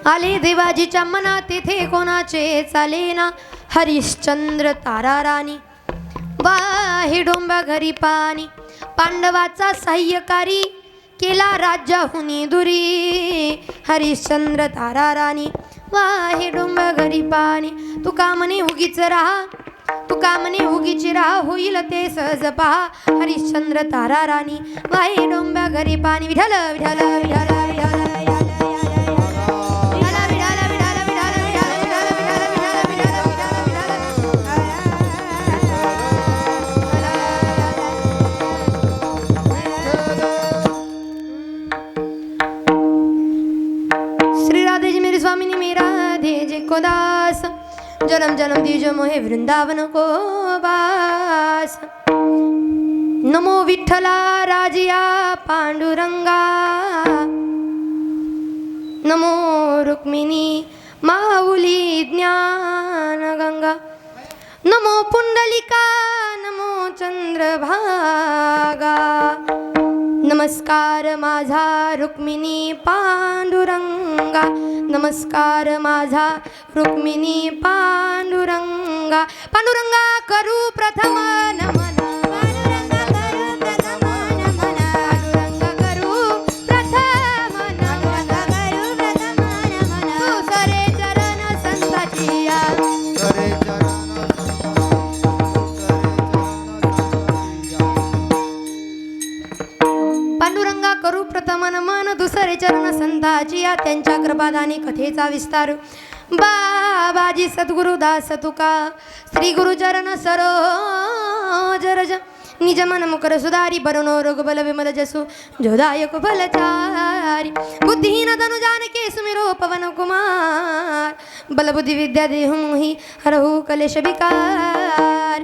आले देवाजीच्या मना तेथे कोणाचे चालेना. हरिश्चंद्र तारा राणी वाहे डोंबा घरी पाणी. पांडवाचा सहाय्यकारी केला राज्याहुनी दुरी. हरिश्चंद्र तारा राणी वाहे डोंबा घरी पाणी. तुका म्हणे उगीच राहा तुका म्हणे उगीच राहा होईल ते सहज पहा. हरिश्चंद्र तारा राणी वाहे डोंबा घरी पाणी. विठ्ठल विठ्ठल विठ्ठल विठ्ठल स्वामिनी मेरा धेजे को दास. जन्म जन्म दीजो मोहे वृंदावन को बास. नमो विठ्ठला राजिया पांडुरंगा. नमो रुक्मिणी माऊली ज्ञान गंगा. नमो पुंडलिका नमो चंद्रभागा. नमस्कार माझा रुक्मिणी पांडुरंगा. नमस्कार माझा रुक्मिणी पांडुरंगा. पांडुरंगा करू प्रथम नमन. पांडुरंगा करू प्रथम नमन. पांडुरंगा करू प्रथम नमन. करू प्रथम नमन. दुसरे चरण संताची या. पांडुरंगा करू प्रथम नमन. दुसरे चरण संताची या. त्यांच्या कृपादानी कथेचा विस्तार. बाबाजी सद्गुरु दास तुका श्री गुरुचरण सरोज रज. निज मन मुकर सुधारी बरनो रोग बल विमल जसु जोदायक फलचारी. बुद्धिहीन धनु जानके सुमिरो पवन कुमार. बल बुद्धि विद्या देहु मोहि हरहु कलेश विकार.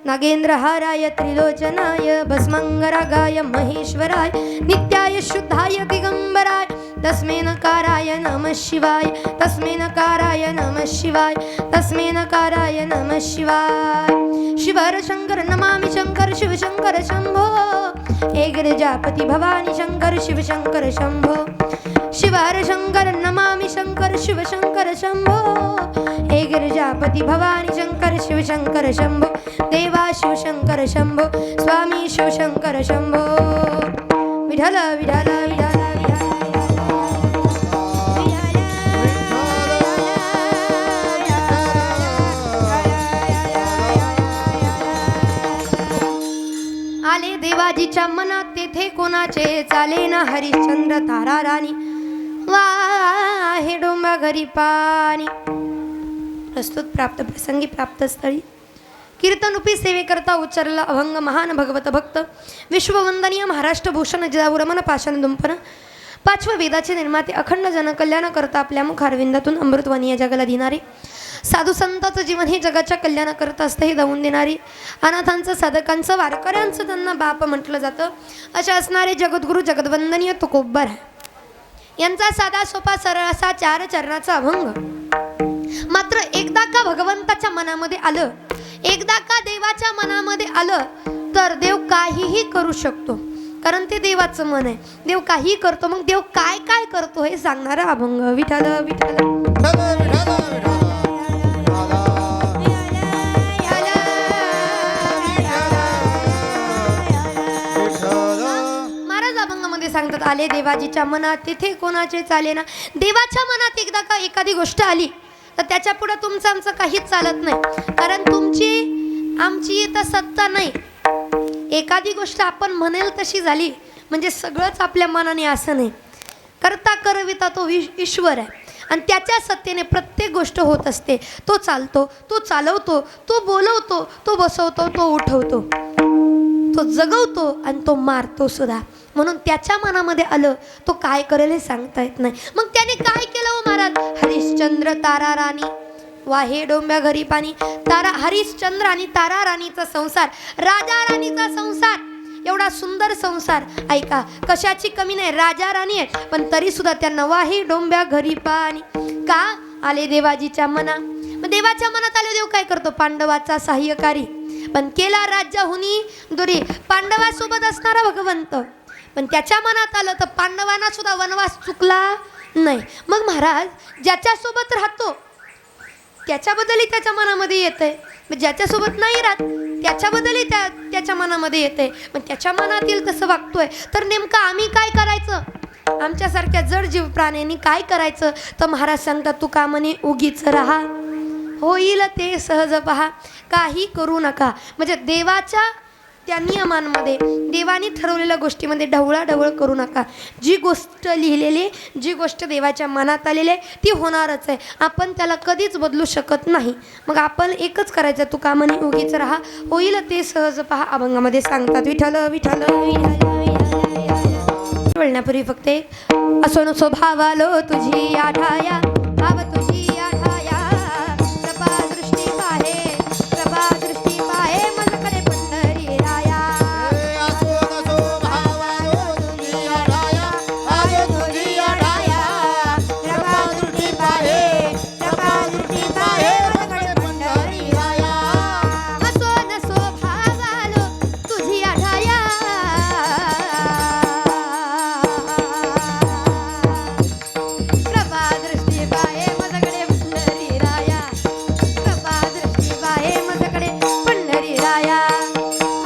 नागेंद्र हाराय त्रिलोचनाय भस्मंगरागाय महेश्वराय. नित्याय शुद्धाय दिगंबराय. तस्मै नकाराय नमः शिवाय. तस्मै नकाराय नमः शिवाय. तस्मै नकाराय नमः शिवाय. शिवर शंकर नमामि शंकर शिव शंकर शंभो. हे गिरिजापति भवानी शंकर शिव शंकर शंभो. शिव हर शंकर नमामि शंकर शिव शंकर शंभो हे गिरिजापती भवानी शंकर शिव शंकर शंभो देवा शिव शंकर शंभो स्वामी शिव शंकर शंभो विठ्ठल विठ्ठल विठ्ठल आले देवाजीच्या मनात तेथे कोणाचे चाले ना हरिश्चंद्र तारा राणी वाहे डोंबा घरी पाणी. प्रस्तुत प्राप्त प्रसंगी प्राप्त स्थळी कीर्तनरूपी सेवेकरता उच्चारला अभंग महान भगवत भक्त विश्ववंदनीय महाराष्ट्र भूषण जिजाऊ रमण पाषाण दुंपन पाचव्या वेदाचे निर्माते अखंड जनकल्याण करता आपल्या मुखारविंदातून अमृतवाणी या जगाला देणारे साधू संतांचं जीवन हे जगाच्या कल्याणाकरता असतं हे दावून देणारे अनाथांचं साधकांचं वारकऱ्यांचं त्यांना बाप म्हटलं जातं अशा असणारे जगद्गुरु जगदवंदनीय तुकोबर यांचा साधा सोपा सरळ असा 4 चरणाचा अभंग. मात्र एकदा का भगवंताच्या मनामध्ये आलं एकदा का देवाच्या मनामध्ये आलं तर देव काहीही करू शकतो कारण ते देवाचं मन आहे. देव काही करतो मग देव काय काय करतो हे सांगणारा अभंग. विठ्ठल विठ्ठल महाराज अभंगामध्ये सांगतात आले देवाजीच्या मनात तेथे कोणाचे चाले ना. देवाच्या मनात एकदा का एखादी गोष्ट आली तर त्याच्या पुढे तुमचं आमचं काहीच चालत नाही कारण तुमची आमची तर सत्ता नाही. एखादी गोष्ट आपण म्हणेल तशी झाली म्हणजे सगळंच आपल्या मनाने असं नाही. करता करविता तो ईश्वर आहे आणि त्याच्या सत्तेने प्रत्येक गोष्ट होत असते. तो चालतो तो चालवतो तो बोलवतो तो बसवतो तो उठवतो तो जगवतो आणि तो मारतो सुद्धा. म्हणून त्याच्या मनामध्ये आलं तो काय करेल हे सांगता येत नाही. मग त्याने काय केलं हो महाराज. हरिश्चंद्र तारा राणी वाहे डोंब्या घरी पाणी. तारा हरिश्चंद्र आणि तारा राणीचा संसार राजा राणीचा संसार एवढा सुंदर संसार. ऐका कशाची कमी नाही राजा राणी आहे पण तरी सुद्धा त्यांना वाहे डोंब्या घरी पाणी. का आले देवाजीच्या मना. मग देवाच्या मनात आले देव काय करतो पांडवाचा सहाय्यकारी पण केला राज्याहुनी दुरी. पांडवासोबत असणारा भगवंत पण त्याच्या मनात आलं तर पांडवांना सुद्धा वनवास चुकला नाही. मग महाराज ज्याच्यासोबत राहतो त्याच्याबद्दलही त्याच्या मनामध्ये येतंय मग ज्याच्यासोबत नाही राहत त्याच्याबद्दलही त्याच्या मनामध्ये येतंय मग त्याच्या मनात येईल तसं वागतोय. तर नेमकं आम्ही काय करायचं आमच्यासारख्या जड जीव प्राण्यांनी काय करायचं तर महाराज सांगतात तू का म्हणे उगीच राहा होईल ते सहज पहा काही करू नका. म्हणजे देवाच्या त्या नियमांमध्ये देवाने ठरवलेल्या गोष्टीमध्ये ढवळाढवळ करू नका. जी गोष्ट लिहिलेली जी गोष्ट देवाच्या मनात आलेली आहे ती होणारच आहे. आपण त्याला कधीच बदलू शकत नाही. मग आपण एकच करायचं तू का म्हणे उगीच राहा होईल ते सहज पहा अभंगामध्ये सांगतात. विठ्ठल विठ्ठल बोलण्यापूर्वी फक्त असो न स्वभावालो तुझी आठाया भाव तुझी आठाया कृपा दृष्टी पाहे कृपा दृष्टी पाहे मनकडे पंढरी राया. असो नसो भावालो तुझी आठाया भाव तुझी आठाया कृपा दृष्टी पाहे मनकडे पंढरी राया. असो नसो भावालो तुझी आठाया कृपा दृष्टी पाहे माझ्याकडे पंढरी राया कृपा दृष्टी पाहे माझ्याकडे पंढरी राया.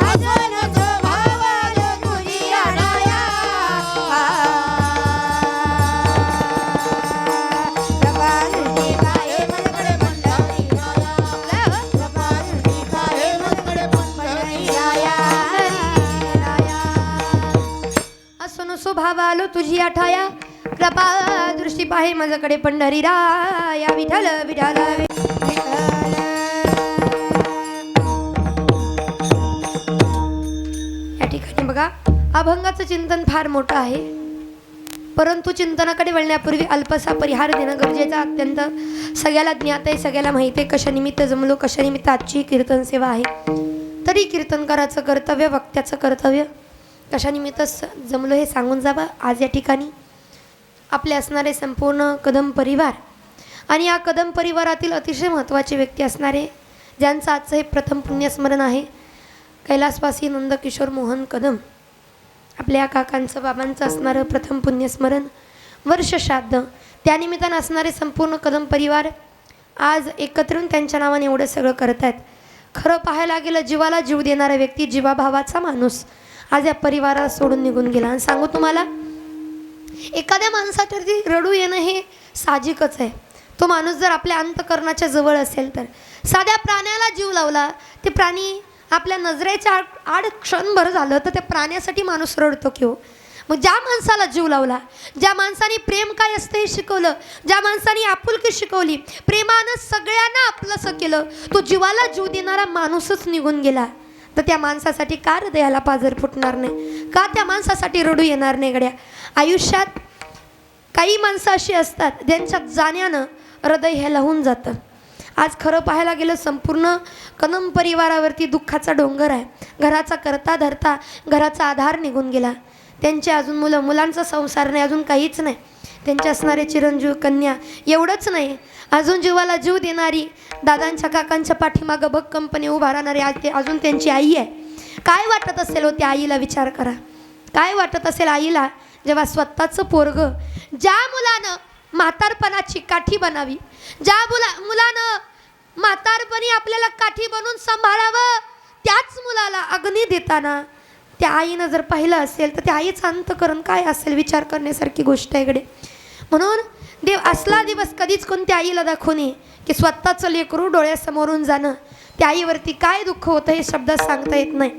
असो नसो भावालो तुझी आठाया कृपा दृष्टी पाहे मनकडे पंढरी राया. कृपा दृष्टी पाहे मनकडे पंढरी राया. असो नसो भावालो तुझी आठाया कृपा दृष्टी पाहे माझ्याकडे पंढरी राया. विठ्ठल विठ्ठल विठ्ठल. या ठिकाणी बघा अभंगाचं चिंतन फार मोठं आहे परंतु चिंतनाकडे वळण्यापूर्वी अल्पसा परिहार देणं गरजेचं अत्यंत. सगळ्याला ज्ञात आहे सगळ्याला माहिती आहे कशानिमित्त जमलो कशानिमित्त आजची कीर्तन सेवा आहे. तरी कीर्तनकाराचं कर्तव्य वक्त्याचं कर्तव्य कशानिमित्त जमलो हे सांगून जावं. आज या ठिकाणी आपले असणारे संपूर्ण कदम परिवार आणि या कदम परिवारातील अतिशय महत्त्वाचे व्यक्ती असणारे ज्यांचं आजचं हे प्रथम पुण्यस्मरण आहे कैलासवासी नंदकिशोर मोहन कदम. आपल्या काकांचं बाबांचं असणारं प्रथम पुण्यस्मरण वर्षश्राद्ध, त्यानिमित्तानं असणारे संपूर्ण कदम परिवार आज एकत्र येऊन त्यांच्या नावाने एवढं सगळं करत आहेत. खरं पाहायला गेलं जीवाला जीव देणारा व्यक्ती, जीवाभावाचा माणूस आज या परिवाराला सोडून निघून गेला. आणि सांगू तुम्हाला, एखाद्या माणसावरती रडू येणं हे साहजिकच आहे. तो माणूस जर आपल्या अंतःकरणाच्या जवळ असेल तर. साध्या प्राण्याला जीव लावला, ते प्राणी आपल्या नजरेच्या आड क्षणभर झालं तर त्या प्राण्यासाठी माणूस रडतो की हो. मग ज्या माणसाला जीव लावला, ज्या माणसाने प्रेम काय असतं हे शिकवलं, ज्या माणसाने आपुलकी शिकवली, प्रेमानं सगळ्यांना आपलंसं केलं, तो जीवाला जीव देणारा माणूसच निघून गेला, तर त्या माणसासाठी का हृदयाला पाझर फुटणार नाही? का त्या माणसासाठी रडू येणार नाही गड्या? आयुष्यात काही माणसं अशी असतात ज्यांच्या जाण्यानं हृदय हे लावून जातं. आज खरं पाहायला गेलं संपूर्ण कदम परिवारावरती दुःखाचा डोंगर आहे. घराचा करता धरता घराचा आधार निघून गेला. त्यांचे अजून मुलं, मुलांचा संसार नाही, अजून काहीच नाही. त्यांचे असणारे चिरंजीव कन्या, एवढंच नाही, अजून जीवाला जीव देणारी दादांच्या काकांच्या पाठीमागं बघ कंपनी उभा राहणारी आज ते अजून त्यांची आई आहे. काय वाटत असेल हो त्या आईला? विचार करा. काय वाटत असेल आईला जेव्हा स्वतःचं पोरगं, ज्या मुलानं म्हातारपणाची काठी बनावी, ज्या मुलानं म्हातारपणी आपल्याला काठी बनून सांभाळावं, त्याच मुलाला अग्नी देताना त्या आईनं जर पाहिलं असेल तर त्या आईचं अंतःकरण काय असेल? विचार करण्यासारखी गोष्ट आहे इकडे. म्हणून देव असला दिवस कधीच कोणत्या आईला दाखवू नये की स्वतःचं लेकरू डोळ्यासमोरून जाणं. त्या आईवरती काय दुःख होतं हे शब्दात सांगता येत नाही.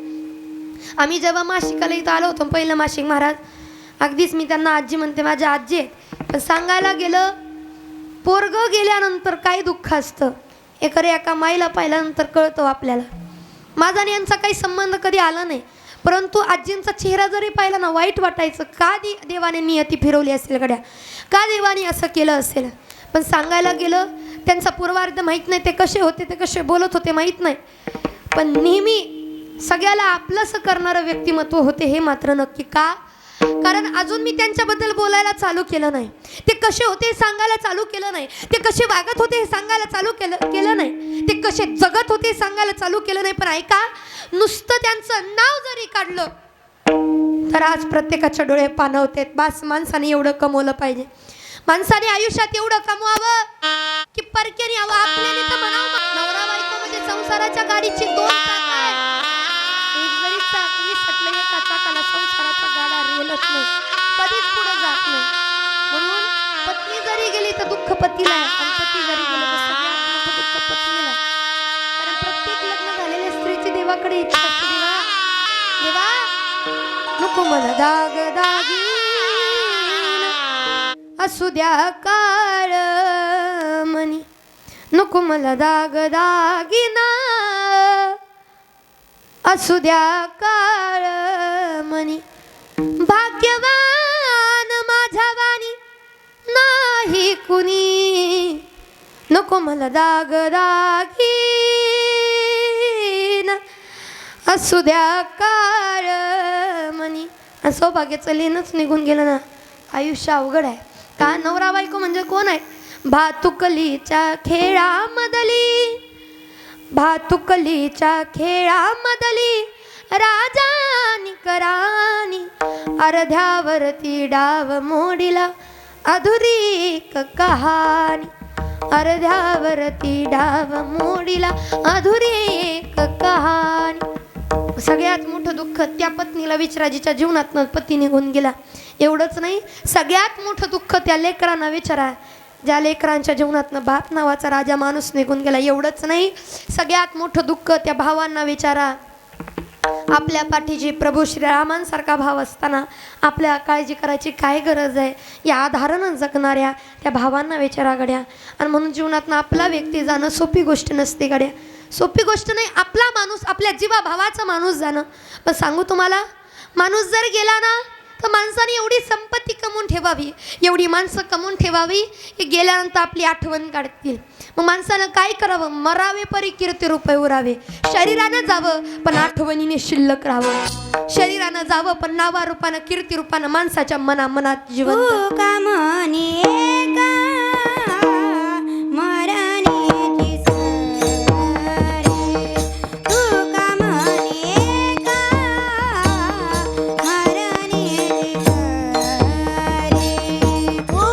आम्ही जेव्हा मासिकाला इथं आलो होतो, पहिलं मासिक महाराज, अगदीच मी त्यांना आजी म्हणते, माझ्या आजी आहेत. पण सांगायला गेलं, पोरगं गेल्यानंतर काय दुःख असतं एका माईला पाहिल्यानंतर कळतं आपल्याला. माझा आणि यांचा काही संबंध कधी आला नाही, परंतु आजींचा चेहरा जरी पाहिला ना वाईट वाटायचं. का देवाने नियती फिरवली असेल गड्या? का देवाने असं केलं असेल? पण सांगायला गेलं त्यांचा पूर्वार्ध माहीत नाही, ते कसे होते, ते कसे बोलत होते माहीत नाही, पण नेहमी सगळ्याला आपलंसं करणारं व्यक्तिमत्व होते हे मात्र नक्की. का? कारण अजून मी त्यांच्याबद्दल बोलायला चालू केलं नाही. ते कसे होते हे सांगायला चालू केलं नाही. ते कसे वागत होते हे सांगायला चालू केलं नाही. ते कसे जगत होते हे सांगायला चालू केलं नाही. पण ऐका, नुसतं त्यांचं नाव जरी काढलं तर आज प्रत्येकाच्या डोळे पाणवतेत. बास, माणसाने एवढं कमवलं पाहिजे. माणसाने आयुष्यात एवढं कमवावं की परक्याने यावं. आपल्याने तर म्हणावं, नवरा बायको म्हणजे संसाराच्या गाडीची दोन चाक आहेत. एक जरी चाक निसटलं एका चाकाला, संसाराचा गाडा रेलत नाही, कधीच पुढे जात नाही. म्हणून पत्नी जरी गेली तर दुःख पतीला आहे, आणि पती जरी गेलं तर सगळ्यात मोठं दुःख पत्नीला आहे. कारण प्रत्येक लग्न झालेल्या स्त्रीची देवाकडे इच्छा असते, देवा नको मला दाग दागीन, असू द्या काळ मनी, नको मला दाग दागिना, असू द्या काळ मनी. भाग्यवान माझ्या वाणी नाही कुणी, नको मला दाग दागीन, असू द्या काळ मनी. सौभाग्याचं लेणंच निघून गेलं ना, आयुष्य अवघड आहे. का? नवरा बायको म्हणजे कोण आहे? भातुकलीच्या खेळामधली, भातुकलीच्या खेळामधली राजानी करानी, अर्ध्यावरती डाव मोडीला अधुरी एक कहाणी, अर्ध्यावरती डाव मोडीला अधुरी एक कहाणी. सगळ्यात मोठं दुःख त्या पत्नीला विचाराजीच्या जीवनातनं पती निघून गेला. एवढंच नाही, सगळ्यात मोठं दुःख त्या लेकरांना विचारा, ज्या लेकरांच्या जीवनातनं बाप नावाचा राजा माणूस निघून गेला. एवढंच नाही, सगळ्यात मोठं दुःख त्या भावांना विचारा. आपल्या पाठीची प्रभू श्रीरामांसारखा भाव असताना आपल्या काळजी करायची काय गरज आहे? या आधारानं जगणाऱ्या त्या भावांना विचारा गड्या. आणि म्हणून जीवनातनं आपला व्यक्ती जाणं सोपी गोष्ट नसते गड्या, सोपी गोष्ट नाही. आपला माणूस, आपल्या जीवा भावाचा माणूस जाणं. पण सांगू तुम्हाला, माणूस जर गेला ना तर माणसाने एवढी संपत्ती कमवून ठेवावी, एवढी माणसं कमवून ठेवावी की गेल्यानंतर आपली आठवण काढतील. मग माणसानं काय करावं? मरावे परी कीर्ती रूपे उरावे. शरीरानं जावं पण आठवणीने शिल्लक राहावं. शरीरानं जावं पण नावारूपानं कीर्तिरूपानं माणसाच्या मनात जिवंत. तुका म्हणे एका मरणेची सारी, तुका म्हणे एका मरणेची सारी. ओ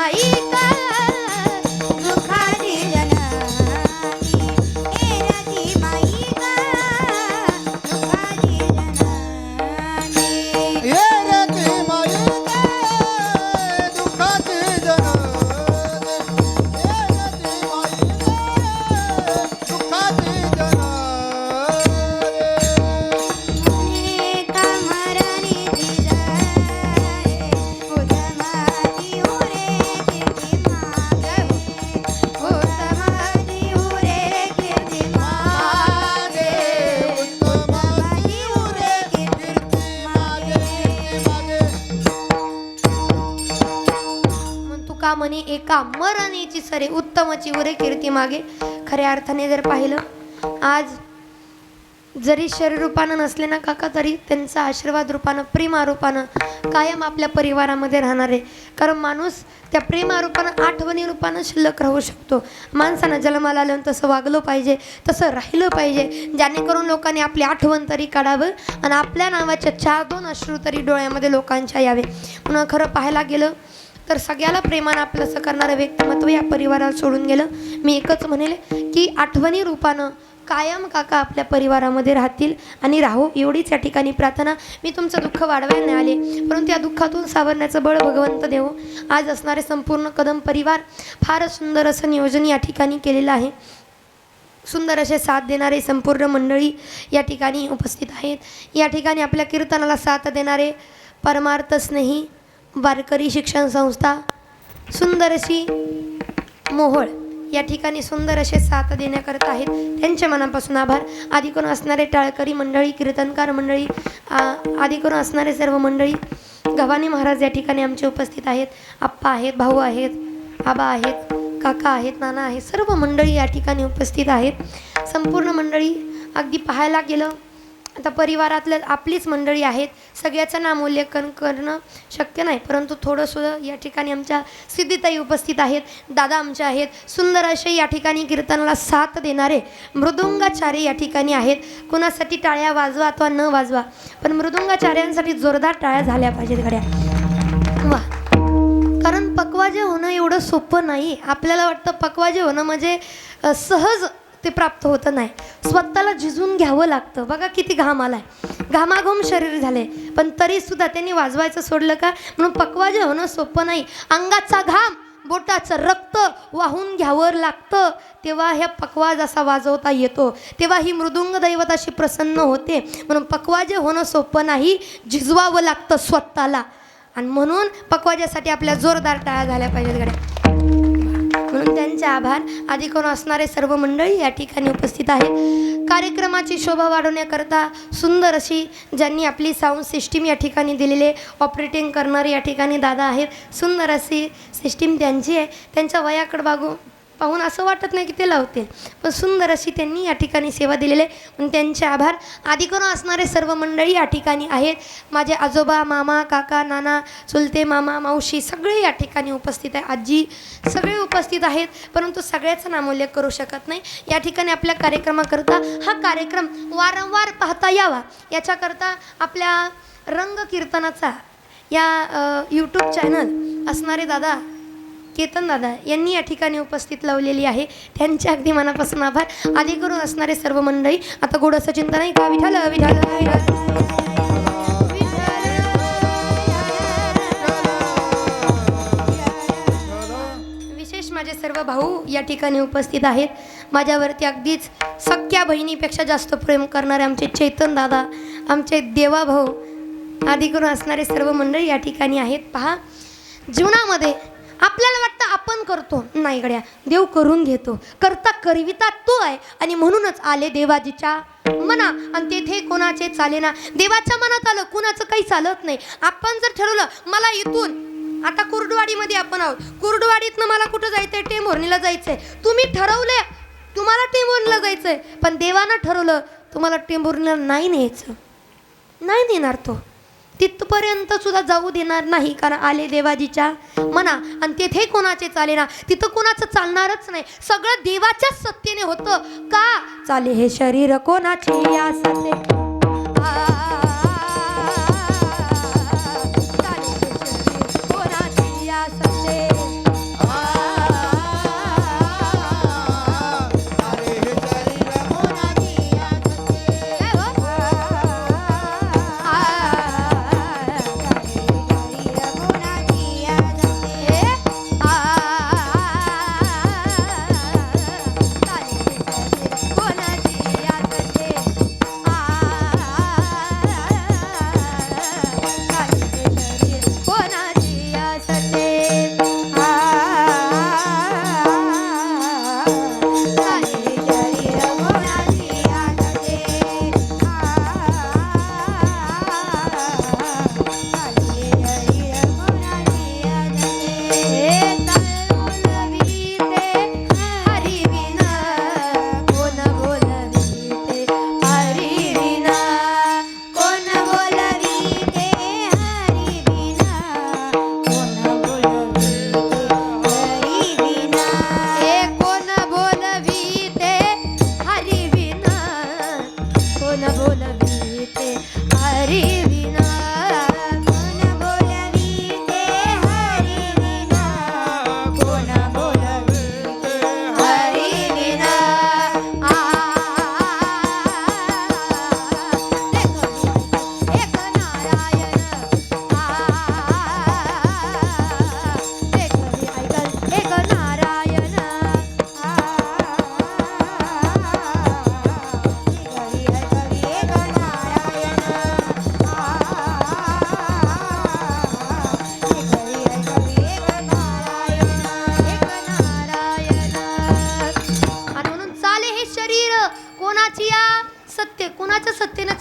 माईका दुःखाची जननी हे रती माईका दुःखाची जननी ये रे ती माईका दुःखाची जननी ये रे ती माईका दुःखाची जननी एका मरणी दिजाय उदमाची उरे कीर्ती मागे उदमाची उरे कीर्ती मागे उत्तमाची उरे कीर्ती मागे मग तुका म्हणे एका मरणीची सरे उत्तमची उरे कीर्ती मागे. खऱ्या अर्थाने जर पाहिलं, आज जरी शरीर रूपानं नसले ना काका, तरी त्यांचा आशीर्वाद रूपानं प्रेमारूपानं कायम आपल्या परिवारामध्ये राहणार आहे. कारण माणूस त्या प्रेमारूपानं आठवणी रूपानं शिल्लक राहू शकतो. माणसानं जन्माला आलं तसं वागलं पाहिजे, तसं राहिलं पाहिजे, जेणेकरून लोकांनी आपली आठवण तरी काढावं आणि आपल्या नावाचे 4-2 अश्रू तरी डोळ्यामध्ये लोकांच्या यावे. म्हणून खरं पाहायला गेलं तर सगळ्याला प्रेमानं आपलंसं करणारं व्यक्तिमत्व या परिवाराला सोडून गेलं. मी एकच म्हणेल की आठवणी रूपानं कायम काका आपल्या परिवारामध्ये राहतील आणि राहू, एवढीच या ठिकाणी प्रार्थना. मी तुमचं दुःख वाढवायला नाही आले, परंतु या दुःखातून सावरण्याचं बळ भगवंत देवो. आज असणारे संपूर्ण कदम परिवार फारच सुंदर असं नियोजन या ठिकाणी केलेलं आहे. सुंदर असे साथ देणारे संपूर्ण मंडळी या ठिकाणी उपस्थित आहेत. या ठिकाणी आपल्या कीर्तनाला साथ देणारे परमार्थ स्नेही वारकरी शिक्षण संस्था, सुंदर अशी मोहोळ या ठिकाणी सुंदर असे साथ देण्याकरता आहेत. त्यांच्या मनापासून आभार. आधी करून असणारे टाळकरी मंडळी, कीर्तनकार मंडळी, आधी करून असणारे सर्व मंडळी, गव्हाणी महाराज या ठिकाणी आमचे उपस्थित आहेत. आप्पा आहेत, भाऊ आहेत, आबा आहेत, काका आहेत, नाना आहेत, सर्व मंडळी या ठिकाणी उपस्थित आहेत. संपूर्ण मंडळी अगदी पाहायला गेलं आता परिवारातल्या आपलीच मंडळी आहेत. सगळ्याचं नामोल्लेखन करणं शक्य नाही, परंतु थोडंसुद्धा या ठिकाणी आमच्या सिद्धीताई उपस्थित आहेत, दादा आमचे आहेत. सुंदर असे या ठिकाणी कीर्तनाला साथ देणारे मृदुंगाचार्य या ठिकाणी आहेत. कुणासाठी टाळ्या वाजवा अथवा न वाजवा, पण मृदुंगाचार्यांसाठी जोरदार टाळ्या झाल्या पाहिजेत गड्या. वा, कारण पक्वाजे होणं एवढं सोपं नाही. आपल्याला वाटतं पक्वाजे होणं म्हणजे सहज ते प्राप्त होतं नाही. स्वतःला झिजून घ्यावं लागतं. बघा किती घाम आलाय, घामाघूम शरीर झाले, पण तरीसुद्धा त्यांनी वाजवायचं सोडलं का? म्हणून पक्वाजे होणं सोपं नाही. अंगाचा घाम, बोटाचं रक्त वाहून घ्यावं लागतं, तेव्हा ह्या पक्वाज असा वाजवता येतो, तेव्हा ही मृदुंग दैवत अशी प्रसन्न होते. म्हणून पक्वाजे होणं सोपं नाही, झिजवावं लागतं स्वतःला. आणि म्हणून पक्वाजासाठी आपल्या जोरदार टाळ्या झाल्या पाहिजेत गड्या. म्हणून त्यांचे आभार. आधी करून असणारे सर्व मंडळी या ठिकाणी उपस्थित आहेत. कार्यक्रमाची शोभा वाढवण्याकरता सुंदर अशी ज्यांनी आपली साऊंड सिस्टीम या ठिकाणी दिलेले, ऑपरेटिंग करणारे या ठिकाणी दादा आहेत. सुंदर अशी सिस्टीम त्यांची आहे. त्यांच्या वयाकडे पाहून असं वाटत नाही की ते लावतील, पण सुंदर अशी त्यांनी या ठिकाणी सेवा दिलेली आहे. म्हणून त्यांचे आभार. आधी करून असणारे सर्व मंडळी या ठिकाणी आहेत. माझे आजोबा, मामा, काका, नाना, चुलते, मामा, मावशी सगळे या ठिकाणी उपस्थित आहे. आजी सगळे उपस्थित आहेत, परंतु सगळ्याचं नामोल्लेख करू शकत नाही. या ठिकाणी आपल्या कार्यक्रमाकरता हा कार्यक्रम वारंवार पाहता यावा याच्याकरता आपल्या रंग कीर्तनाचा या यूट्यूब चॅनल असणारे दादा केतन दादा यांनी या ठिकाणी उपस्थित लावलेली आहे. त्यांच्या अगदी मनापासून आभार. आधी करून असणारे सर्व मंडळी. आता गोड असं चिंता नाही का? विठाल विठाल विठाल. विशेष माझे सर्व भाऊ या ठिकाणी उपस्थित आहेत. माझ्यावरती अगदीच सख्या बहिणीपेक्षा जास्त प्रेम करणारे आमचे चैतन दादा, आमचे देवा भाऊ, आधी करून असणारे सर्व मंडळी या ठिकाणी आहेत. पहा, जीवनामध्ये आपल्याला वाटतं आपण करतो, नाही गड्या, देव करून घेतो. करता करविता तो आहे, आणि म्हणूनच आले देवाजीच्या मना आणि तेथे कोणाचे चालेना. देवाच्या मनात आलं, कुणाचं काही चालत नाही. आपण जर ठरवलं मला इथून आता कुर्डवाडीमध्ये आपण आहोत, कुर्डवाडीतनं मला कुठं जायचंय? टेंभुर्णीला जायचंय. तुम्ही ठरवले तुम्हाला टेंभुर्णीला जायचंय, पण देवानं ठरवलं तुम्हाला टेंभुर्णीला नाही न्यायचं, नाही नेणार. तो तिथपर्यंत सुद्धा जाऊ देणार नाही, कारण आले देवाजीच्या मना आणि तेथे कोणाचे चालेना. तिथं कोणाचं चालणारच नाही. सगळं देवाच्याच सत्तेने होतं. का चाले हे शरीर कोणाचे या सत्ते, चाले हे शरीर कोणाचे या सत्ते.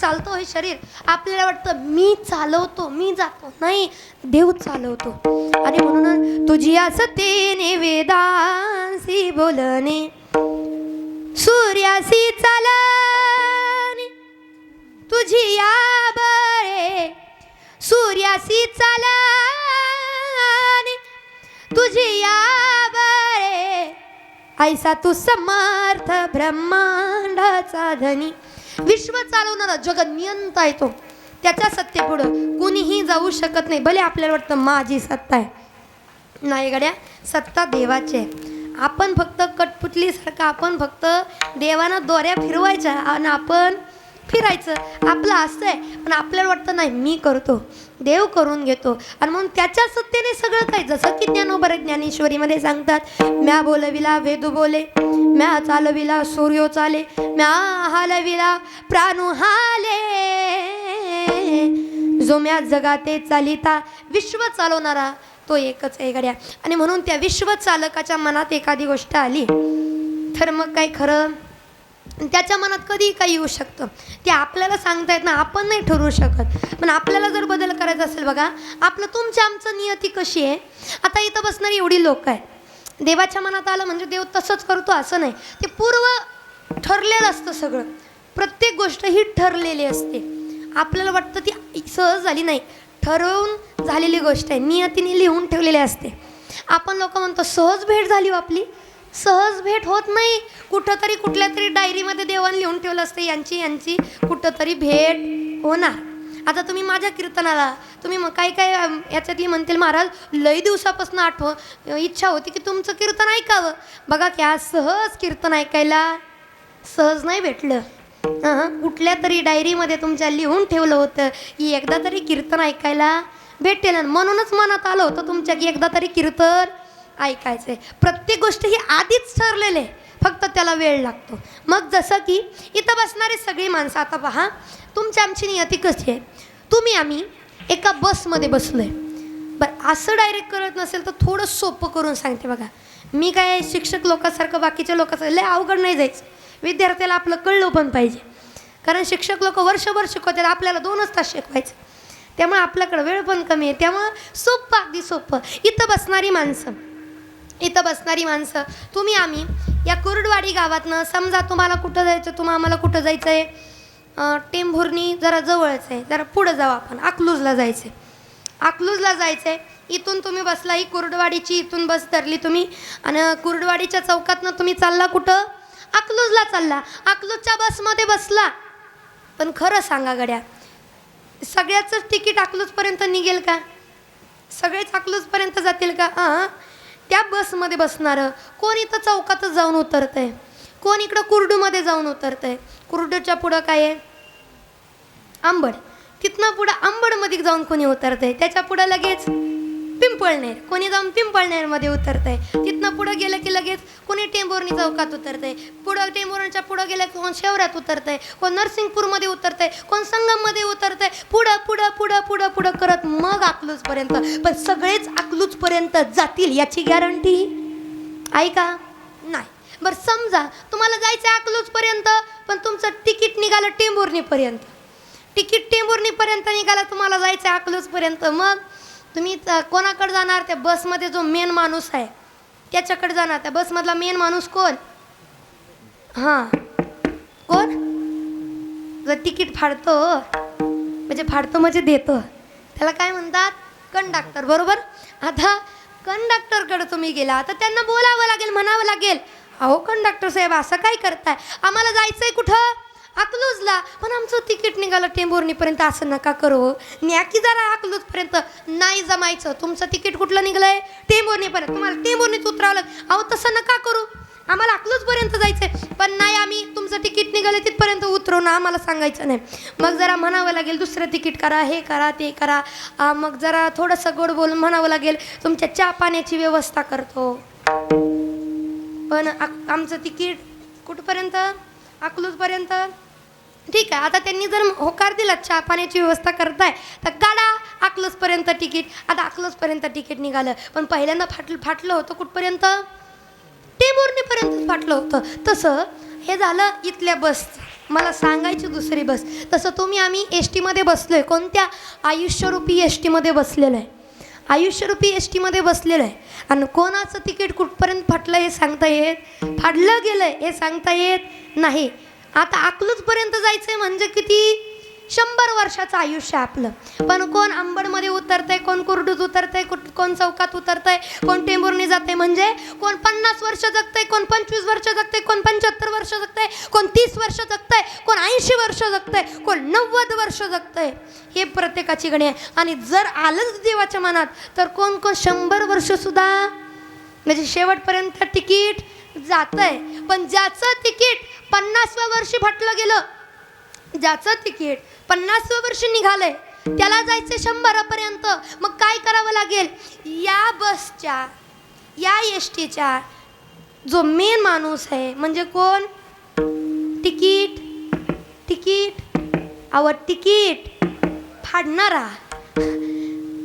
चालतो हे शरीर, आपल्याला वाटतं मी चालवतो, मी जातो. नाही, देव चालवतो. आणि म्हणून तुझी असतेने वेदांसी बोलणे, सूर्यासी चालणे तुझी या बळे, सूर्यासी चालणे तुझी या बळे, ऐसा तू समर्थ ब्रह्मांडाचा धनी. विश्व चालवणारा जगत नियंता येतो, त्याच्या सत्तेपुढं कुणीही जाऊ शकत नाही. भले आपल्याला वाटतं माझी सत्ता आहे, नाही गड्या, सत्ता देवाची आहे. आपण फक्त कठपुतलीसारखं आपण फक्त देवानं दोऱ्या फिरवायच्या आणि आपण फिरायचं, आपलं असं आहे. पण आपल्याला वाटतं नाही मी करतो, देव करून घेतो. आणि म्हणून त्याच्या सत्तेने सगळं काही, जसं की ज्ञानोबा ज्ञानेश्वरीमध्ये सांगतात, म्या बोलविला वेदू बोले, म्या चालविला सूर्यो चाले, म्या हालविला प्राणू हाले, जो म्या जगाते चालिता. विश्व चालवणारा तो एकच आहे गड्या. आणि म्हणून त्या विश्व चालकाच्या मनात एखादी गोष्ट आली तर मग काय खरं, त्याच्या मनात कधी काही येऊ शकतं, ते आपल्याला सांगता येत ना, आपण नाही ठरवू शकत. पण आपल्याला जर बदल करायचा असेल, बघा आपलं तुमच्या आमचं नियती कशी आहे. आता इथं बसणारी एवढी लोक आहे, देवाच्या मनात आलं म्हणजे देव तसंच करतो असं नाही, ते पूर्व ठरलेलं असतं सगळं. प्रत्येक गोष्ट ही ठरलेली असते. आपल्याला वाटतं ती सहज झाली, नाही, ठरवून झालेली गोष्ट आहे, नियतीने लिहून ठेवलेली असते. आपण लोक म्हणतो सहज भेट झाली हो आपली, सहज भेट होत नाही. कुठंतरी कुठल्या तरी डायरीमध्ये देवाने लिहून ठेवलं असतं यांची यांची कुठंतरी भेट होणार. आता तुम्ही माझ्या कीर्तनाला तुम्ही मग काय काय याच्यातली म्हणतील, महाराज लई दिवसापासून इच्छा होती की तुमचं कीर्तन ऐकावं. बघा की आज सहज कीर्तन ऐकायला सहज नाही भेटलं. कुठल्या तरी डायरीमध्ये तुमच्या लिहून ठेवलं होतं की एकदा तरी कीर्तन ऐकायला भेटेल. म्हणूनच मनात आलं होतं तुमच्या की एकदा तरी कीर्तन ऐकायचं आहे. प्रत्येक गोष्ट ही आधीच ठरलेली आहे, फक्त त्याला वेळ लागतो. मग जसं की इथं बसणारी सगळी माणसं, आता पहा तुमची आमची नियती कशी आहे. तुम्ही आम्ही एका बसमध्ये बसलो आहे. बरं, असं डायरेक्ट करत नसेल तर थोडं सोपं करून सांगते बघा. मी काय शिक्षक लोकांसारखं बाकीच्या लोकांसारखं लय अवघड नाही जायचं. विद्यार्थ्याला आपलं कळलं पण पाहिजे, कारण शिक्षक लोक वर्षभर शिकवतात, आपल्याला 2च तास शिकवायचं, त्यामुळे आपल्याकडं वेळ पण कमी आहे. त्यामुळं सोपं, अगदी सोपं. इथं बसणारी माणसं तुम्ही आम्ही या कुर्डवाडी गावातनं, समजा तुम्हाला कुठं जायचं, आम्हाला कुठं जायचं आहे, टेंभुर्णी जरा जवळच आहे, जरा पुढं जाऊ आपण, अकलूजला जायचं आहे. इथून तुम्ही बसला, ही कुर्डवाडीची इथून बस धरली तुम्ही आणि कुर्डवाडीच्या चौकातनं तुम्ही चालला कुठं, अकलूजला चालला. अकलूजच्या बसमध्ये बसला, पण खरं सांगा गड्या, सगळ्याचंच तिकीट अकलूजपर्यंत निघेल का? सगळेच अकलूजपर्यंत जातील का? त्या बसमध्ये बसणारं कोण इथं चौकातच जाऊन उतरतंय, कोण इकडं कुर्डूमध्ये जाऊन उतरतंय. कुर्डूच्या पुढं काय आहे, आंबड. तिथनं पुढं आंबडमध्ये जाऊन कोणी उतरतंय, त्याच्या पुढं लगेच पिंपळनेर, कोणी जाऊन पिंपळनेरमध्ये उतरतंय. तिथनं पुढं गेलं की लगेच कोणी टेंभुर्णी चौकात उतरतंय, पुढं टेंभुर्णीच्या पुढं गेलं की कोण शहरात उतरतंय, कोण नरसिंगपूरमध्ये उतरतंय, कोण संगममध्ये उतरतंय, पुढं पुढं पुढं पुढं पुढं करत मग अकलूजपर्यंत. पण सगळेच अकलूजपर्यंत जातील याची गॅरंटी आहे का? नाही. बरं, समजा तुम्हाला जायचं आहे अकलूजपर्यंत, पण तुमचं तिकीट निघालं टेंभुर्णीपर्यंत. तिकीट टेंभुर्णीपर्यंत निघालं, तुम्हाला जायचं आहे अकलूजपर्यंत. मग तुम्ही कोणाकडे जाणार? त्या बसमध्ये जो मेन माणूस आहे त्याच्याकडे जाणार. त्या बसमधला मेन माणूस कोण? कोण? जर तिकीट फाडतो म्हणजे देतो, त्याला काय म्हणतात? कंडक्टर, बरोबर. आता कंडक्टरकडे तुम्ही गेला, आता त्यांना बोलावं लागेल, म्हणावं लागेल, अहो कंडक्टर साहेब असं काय करताय, आम्हाला जायचंय कुठं, अकलूजला, पण आमचं तिकीट निघालं टेंभुर्णीपर्यंत. असं नका करू, न्या की जरा अकलूजपर्यंत. नाही जमायचं, तुमचं तिकीट कुठलं निघलंय, टेंभुर्णीपर्यंत, तुम्हाला टेंभुर्णीत उतरावं लागेल. अहो तसं नका करू, आम्हाला अकलूजपर्यंत जायचंय, पण नाही, आम्ही तुमचं तिकीट निघालं तिथपर्यंत उतरवू ना, आम्हाला सांगायचं नाही. मग जरा म्हणावं लागेल, दुसरं तिकीट करा, हे करा, ते करा. मग जरा थोडंसं गोड बोलून म्हणावं लागेल, तुमच्या चहा पाण्याची व्यवस्था करतो, पण आमचं तिकीट कुठपर्यंत, अकलूजपर्यंत. ठीक आहे, आता त्यांनी जर होकार दिला चहा पाण्याची व्यवस्था करताय तर काढा अकलूजपर्यंत तिकीट. आता अकलूजपर्यंत तिकीट निघालं, पण पहिल्यांदा फाटलं होतं कुठपर्यंत, टेंभुर्णीपर्यंत फाटलं होतं. तसं हे झालं इथल्या बस. मला सांगायची दुसरी बस. तसं तुम्ही आम्ही एस टीमध्ये बसलो आहे. कोणत्या? आयुष्यरूपी एस टीमध्ये बसलेलं आहे. आयुष्यरूपी एस टीमध्ये बसलेलं आहे. आणि कोणाचं तिकीट कुठपर्यंत फाटलं हे सांगता येत, फाडलं गेलं आहे हे सांगता येत नाही. आता अकलूजपर्यंत जायचं आहे म्हणजे किती? 100 वर्षाचं आयुष्य आपलं. पण कोण अंबडमध्ये उतरतंय, कोण कुर्डूत उतरतंय, कोण चौकात उतरतंय, कोण टेंभुर्णी जाते. म्हणजे कोण 50 वर्ष जगतंय, कोण 25 वर्ष जगतंय, कोण 75 वर्ष जगतंय, कोण 30 वर्ष जगतंय, कोण 80 वर्ष जगतंय, कोण 90 वर्ष जगतंय. हे प्रत्येकाची गणी आहे. आणि जर आलंच देवाच्या मनात तर कोण 100 वर्षसुद्धा म्हणजे शेवटपर्यंत तिकीट जातंय. पण ज्याचं तिकीट 50व्या वर्षी फाटलं गेलं, ज्याचं तिकीट 50व्या वर्षी निघालंय, त्याला जायचं 100पर्यंत. मग काय करावं लागेल? या बसच्या, या एस टीच्या जो मेन माणूस आहे म्हणजे कोण? तिकीट तिकीट फाडणारा,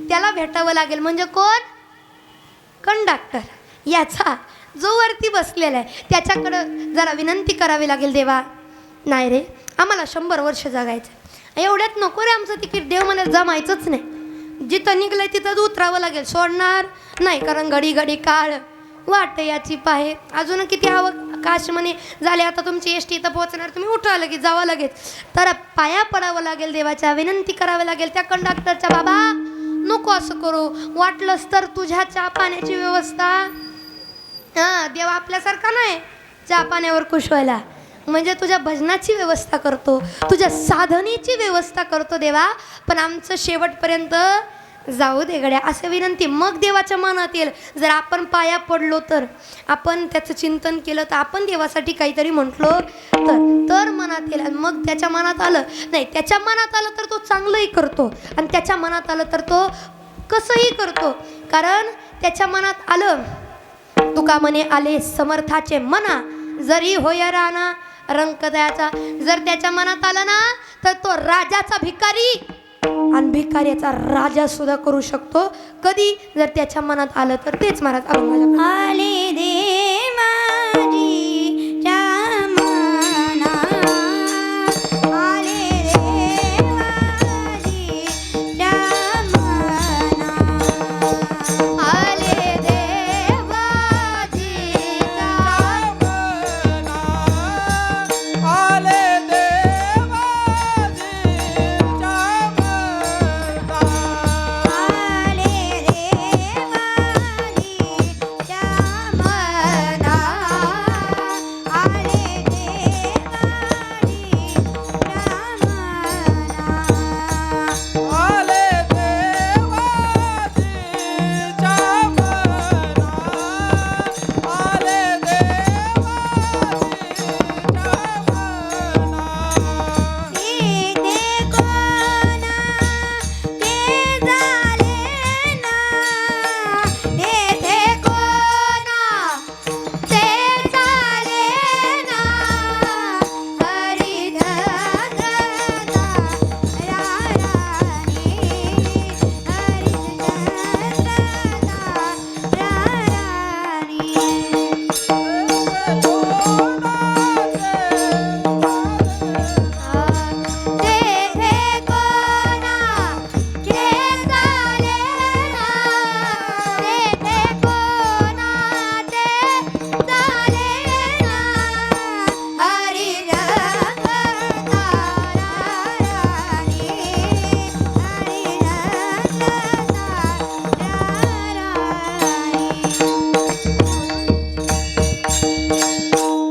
त्याला भेटावं लागेल. म्हणजे कोण? कंडक्टर. याचा जो वरती बसलेला आहे त्याच्याकडं जरा विनंती करावी लागेल. देवा नाही रे, आम्हाला 100 वर्ष जगायचं, एवढ्यात नको रे आमचं तिकीट. देव मला जमायचंच नाही. जिथं निघलंय तिथंच उतरावं लागेल, सोडणार नाही. कारण घडी घडी काळ वाट याची पाहे. अजून किती हवं काश म्हणे झाले. आता तुमची एस टी इथं पोहोचणार, तुम्ही उठा लगेच, जावं लगेच. तर पाया पडावं लागेल देवाच्या, विनंती करावी लागेल त्या कंडक्टरच्या. बाबा नको असं करू, वाटलंच तर तुझ्या चहा पाण्याची व्यवस्था. हां, देव आपल्यासारखा नाही चहा पाण्यावर खुश व्हायला. म्हणजे तुझ्या भजनाची व्यवस्था करतो, तुझ्या साधनेची व्यवस्था करतो देवा. पण आमचं शेवटपर्यंत जाऊ दे गड्या, असं विनंती. मग देवाच्या मनात येईल. जर आपण पाया पडलो तर, आपण त्याचं चिंतन केलं तर, आपण देवासाठी काहीतरी म्हटलो तर मनात येईल. मग त्याच्या मनात आलं नाही, त्याच्या मनात आलं तर तो चांगलंही करतो, आणि त्याच्या मनात आलं तर तो कसंही करतो. कारण त्याच्या मनात आलं. तुका म्हणे आले समर्थाचे मना, जरी होय राणा रंक दयाचा. जर त्याच्या मनात आलं ना तर तो राजाचा भिकारी आणि भिकाऱ्याचा राजा सुद्धा करू शकतो. कधी? जर त्याच्या मनात आलं तर. तेच महाराज अभंगाला आले दे माझीच्या मना, आले दे माझीच्या मना, आले देवाजीचा आले देवाजीच्या आले देवाजीच्या मना,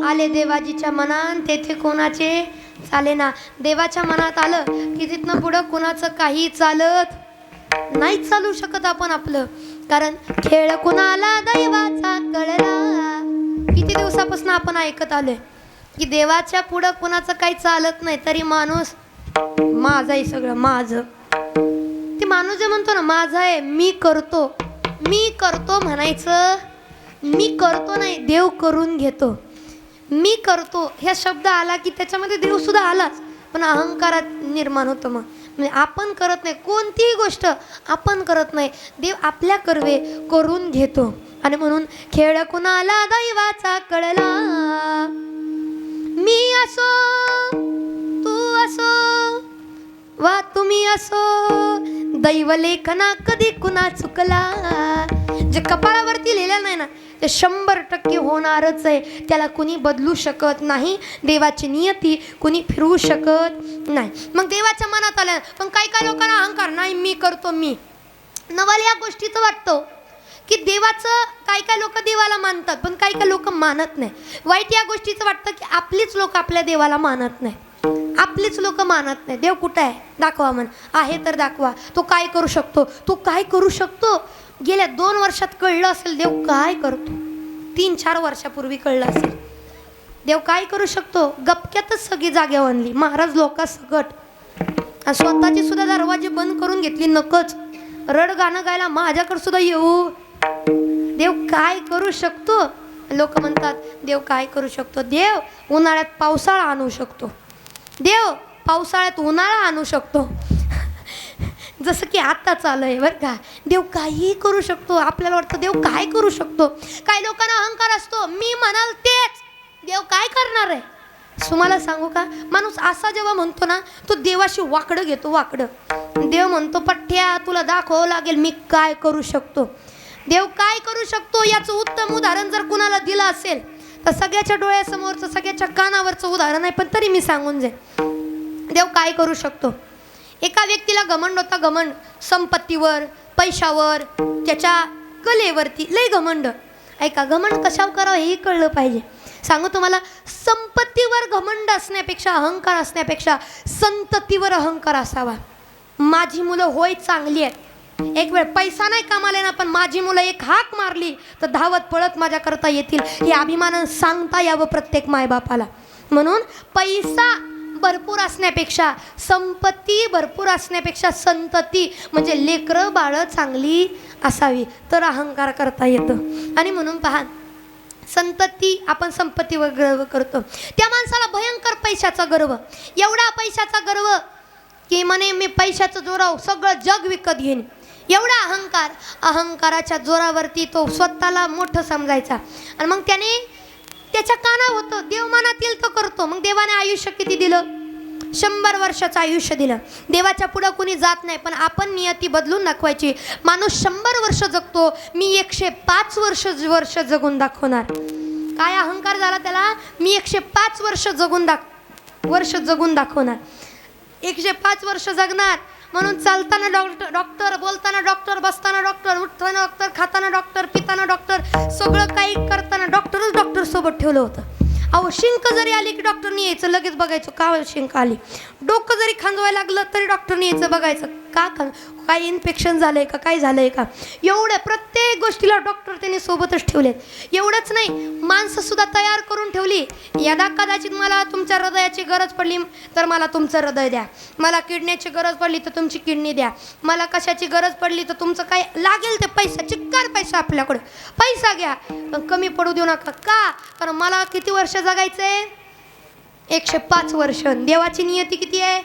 आले देवाजीच्या मनात तेथे कोणाचे चाले ना. देवाच्या मनात आलं की तिथनं पुढं कोणाचं काही चालत नाही, चालू शकत आपण आपलं. कारण खेळ कुणाला दैवाचा कळला. किती दिवसापासून आपण ऐकत आलोय की देवाच्या पुढं कोणाचं काही चालत नाही, तरी माणूस माझं आहे, सगळं माझं. ते माणूस जे म्हणतो ना माझं आहे, मी करतो म्हणायचं. मी करतो नाही, देव करून घेतो. मी करतो ह्या शब्द आला की त्याच्यामध्ये देव सुद्धा आलाच, पण अहंकारात निर्माण होतं. मग म्हणजे आपण करत नाही, कोणतीही गोष्ट आपण करत नाही, देव आपल्या कर्वे करून घेतो. आणि म्हणून खेळ कुणाला दैवाचा कळला, मी असो तू असो वा तुम्ही असो, दैवलेखना कधी कुणा चुकला. जे कपाळावरती लिहिलं नाही ना ते 100% होणारच आहे. त्याला कुणी बदलू शकत नाही. देवाची नियती कुणी फिरवू शकत नाही. मग देवाच्या मनात आलं. पण काही लोकांना अहंकार नाही, मी करतो मी. नवाला या गोष्टीचं वाटतं की देवाचं काही लोक देवाला मानतात पण काही लोक मानत नाही. वाईट या गोष्टीचं वाटतं की आपलीच लोक आपल्या देवाला मानत नाही. आपलीच लोक मानत नाही. देव कुठं आहे दाखवा म्हण. आहे तर दाखवा. तो काय करू शकतो, तो काय करू शकतो. गेल्या 2 वर्षात कळलं असेल देव काय करतो. 3-4 वर्षापूर्वी कळलं असेल देव काय करू शकतो. गपक्यातच सगळी जाग्या आणली. महाराज लोका सकट आणि स्वतःची सुद्धा दरवाजे बंद करून घेतली. नकच रड गाणं गायला माझ्याकडे सुद्धा येऊ. देव काय करू शकतो. लोक म्हणतात देव काय करू शकतो. देव उन्हाळ्यात पावसाळा आणू शकतो. देव पावसाळ्यात उन्हाळा आणू शकतो. जसं की आता चालू आहे बरं का. देव काही करू शकतो. आपल्याला वाटतं देव काय करू शकतो. काही लोकांना अहंकार असतो, मी म्हणाल तेच देव काय करणार आहे. तुम्हाला सांगू का, माणूस असा जेव्हा म्हणतो ना तो देवाशी वाकडं घेतो. वाकडं देव म्हणतो पठ्ठ्या तुला दाखवावं लागेल मी काय करू शकतो. देव काय करू शकतो याचं उत्तम उदाहरण जर कुणाला दिलं असेल तर सगळ्याच्या डोळ्यासमोरचं सगळ्याच्या कानावरचं उदाहरण आहे. पण तरी मी सांगून जाईन देव काय करू शकतो. एका व्यक्तीला घमंड होता. घमंड संपत्तीवर, पैशावर, त्याच्या कलेवरती लय घमंड. ऐका, घमंड कशावर करावं हेही कळलं पाहिजे. सांगू तुम्हाला, संपत्तीवर घमंड असण्यापेक्षा, अहंकार असण्यापेक्षा संततीवर अहंकार असावा. माझी मुलं होय चांगली आहेत. एक वेळ पैसा नाही कामाला ना पण माझी मुलं एक हाक मारली तर धावत पळत माझ्या करता येतील हे अभिमानानं सांगता यावं प्रत्येक मायबापाला. म्हणून पैसा भरपूर असण्यापेक्षा, संपत्ती भरपूर असण्यापेक्षा संतती म्हणजे लेकरं बाळं चांगली असावी तर अहंकार करता येतं. आणि म्हणून पहा, संतती आपण संपत्तीवर गर्व करतो. त्या माणसाला भयंकर पैशाचा गर्व. एवढा पैशाचा गर्व की म्हणे मी पैशाचं जोराव सगळं जग विकत घेईन. एवढा अहंकार. अहंकाराच्या जोरावरती तो स्वतःला मोठं समजायचा. आणि मग त्याने त्याच्या काना होतं देव मनात येईल तो करतो. मग देवाने आयुष्य किती दिलं. 100 वर्षाचं आयुष्य दिलं. देवाच्या पुढं कुणी जात नाही पण आपण नियती बदलून दाखवायची. माणूस 100 वर्ष जगतो, मी 105 वर्ष जगून दाखवणार. काय अहंकार झाला त्याला. मी 105 वर्ष जगून दाखवणार. 105 वर्ष जगणार. म्हणून चालताना डॉक्टर, बोलताना डॉक्टर, बसताना डॉक्टर, उठताना डॉक्टर, खाताना डॉक्टर, पिताना डॉक्टर, सगळं काही करताना डॉक्टर सोबत ठेवलं होतं. अहो शिंक जरी आली की डॉक्टरनी यायचं, लगेच बघायचं का शिंक आली. डोकं जरी खांजवायला लागलं तरी डॉक्टरनी यायचं बघायचं का काय इन्फेक्शन झालंय का, काय झालंय का. एवढ्या प्रत्येक गोष्टीला डॉक्टर त्यांनी सोबतच ठेवलेत. एवढंच नाही, माणसं सुद्धा तयार करून ठेवली. यदा कदाचित मला तुमच्या हृदयाची गरज पडली तर मला तुमचं हृदय द्या. मला किडनीची गरज पडली तर तुमची किडनी द्या. मला कशाची गरज पडली तर तुमचं काय लागेल ते पैसा, चिक्कार पैसा आपल्याकडे, पैसा घ्या पण कमी पडू देऊ नका. का, कारण मला किती वर्ष जगायचंय. 105 वर्ष. देवाची नियती किती आहे.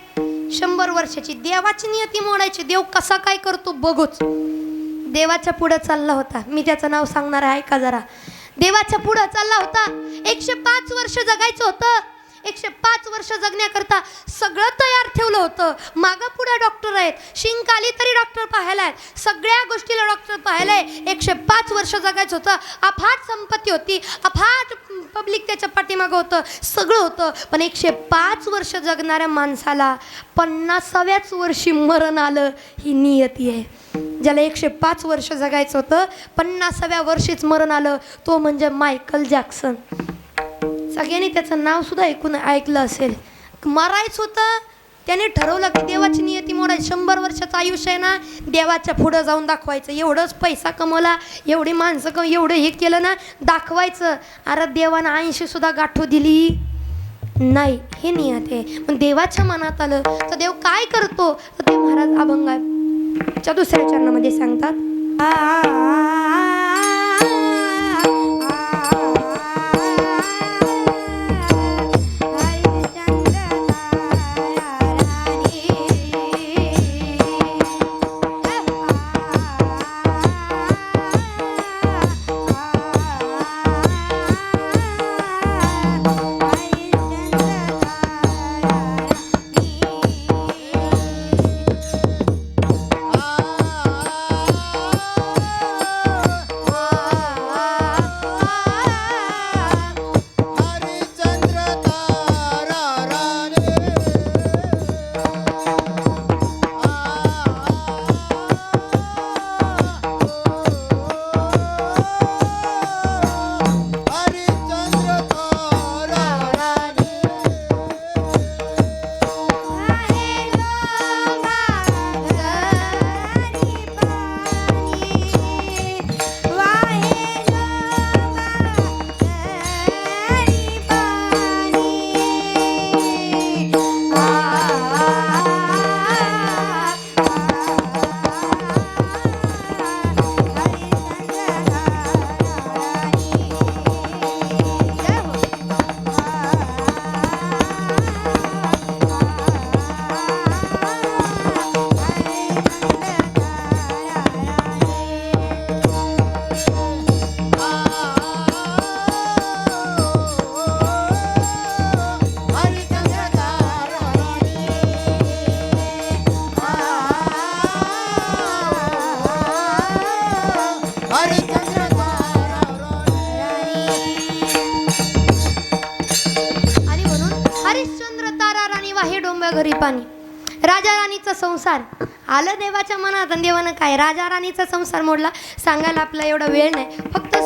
100 वर्षाची. देवाची नियती मोडायची. देव कसा काय करतो बघूच. देवाच्या पुढं चालला होता. मी त्याचं नाव सांगणार आहे का जरा. देवाच्या पुढं चालला होता. 105 वर्ष जगायचं होतं. 105 वर्ष जगण्याकरता सगळं तयार ठेवलं होतं. मागं पुढे डॉक्टर आहेत. शिंक आली तरी डॉक्टर पाहायला आहेत. सगळ्या गोष्टीला डॉक्टर पाहायलाय. 105 वर्ष जगायचं होतं. अफाट संपत्ती होती. अफाट पब्लिक त्याच्या पाठीमागं होतं. सगळं होतं. पण 105 वर्ष जगणाऱ्या माणसाला 50व्याच वर्षी मरण आलं. ही नियती आहे. ज्याला 105 वर्ष जगायचं होतं 50व्या वर्षीच मरण आलं तो म्हणजे मायकल जॅक्सन. सगळ्यांनी त्याचं नाव सुद्धा ऐकलं असेल. मरायचं होतं, त्याने ठरवलं की देवाची नियती मोडायची. 100 वर्षाचं आयुष्य आहे ना, देवाच्या पुढं जाऊन दाखवायचं. एवढंच पैसा कमवला, एवढी माणसं एवढं हे केलं ना, दाखवायचं. अरे देवानं 80 सुद्धा गाठू दिली नाही. हे नियत आहे. पण देवाच्या मनात आलं तर देव काय करतो तर ते महाराज अभंगाच्या 2ऱ्या चरणामध्ये सांगतात. घरी पाणी. राजा राणीचा संसार आलं देवाच्या मनात आणि देवानं काय राजा राणीचा संसार मोडला. सांगायला आपला एवढा वेळ नाही, फक्त